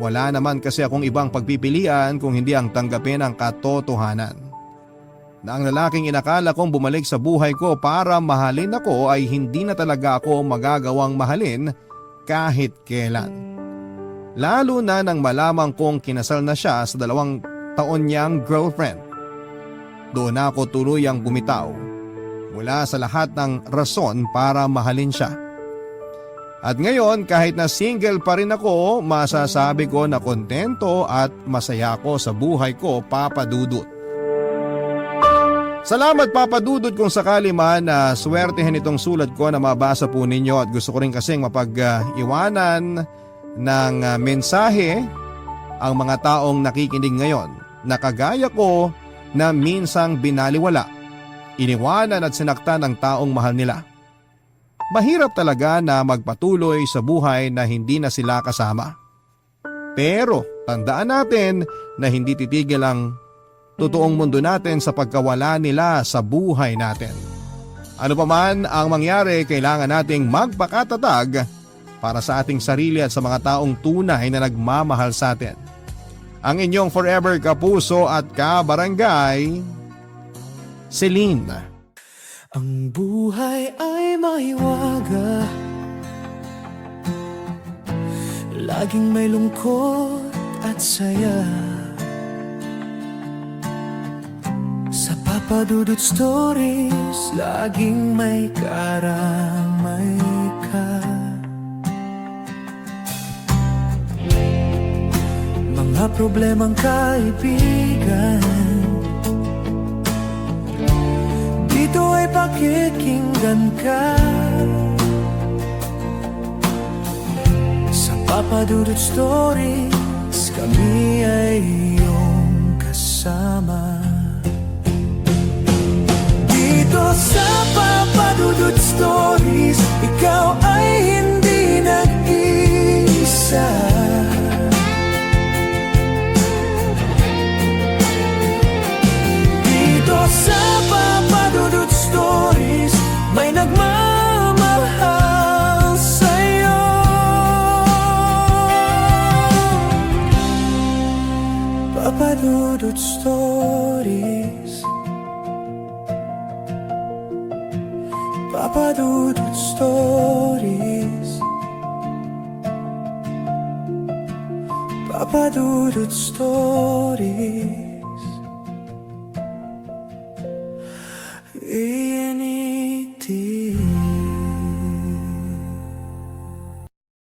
Wala naman kasi akong ibang pagpipilian kung hindi ang tanggapin ang katotohanan. Na ang lalaking inakala kong bumalik sa buhay ko para mahalin ako ay hindi na talaga ako magagawang mahalin kahit kailan. Lalo na nang malamang kong kinasal na siya sa 2 taon niyang girlfriend. Doon ako tuluyang bumitaw mula sa lahat ng rason para mahalin siya. At ngayon, kahit na single pa rin ako, masasabi ko na kontento at masaya ako sa buhay ko, Papa Dudut. Salamat, Papa Dudut, kung sakali man na swertehin itong sulat ko na mabasa po ninyo, at gusto ko rin kasing mapag-iwanan ng mensahe ang mga taong nakikinig ngayon na kagaya ko na minsang binaliwala, iniwanan at sinaktan ng taong mahal nila. Mahirap talaga na magpatuloy sa buhay na hindi na sila kasama. Pero tandaan natin na hindi titigil ang totoong mundo natin sa pagkawala nila sa buhay natin. Ano pa man ang mangyari, kailangan nating magpakatatag para sa ating sarili at sa mga taong tunay na nagmamahal sa atin. Ang inyong forever kapuso at kabarangay, Celine. Ang buhay ay maiwaga, laging may lungkot at saya. Sa Papa Dudut Stories, laging may karamay ka. Mga problemang kaibigan, dito ay pakikinggan ka. Sa Papa Dudut Stories, kami ay iyong kasama. Dito sa Papa Dudut Stories, ikaw ay hindi nag-iisa. Dito sa Papa Dudut Stories, may nagmamahal sa'yo. Papa Dudut Stories, Papa Dudut Stories, Papa Dudut Stories.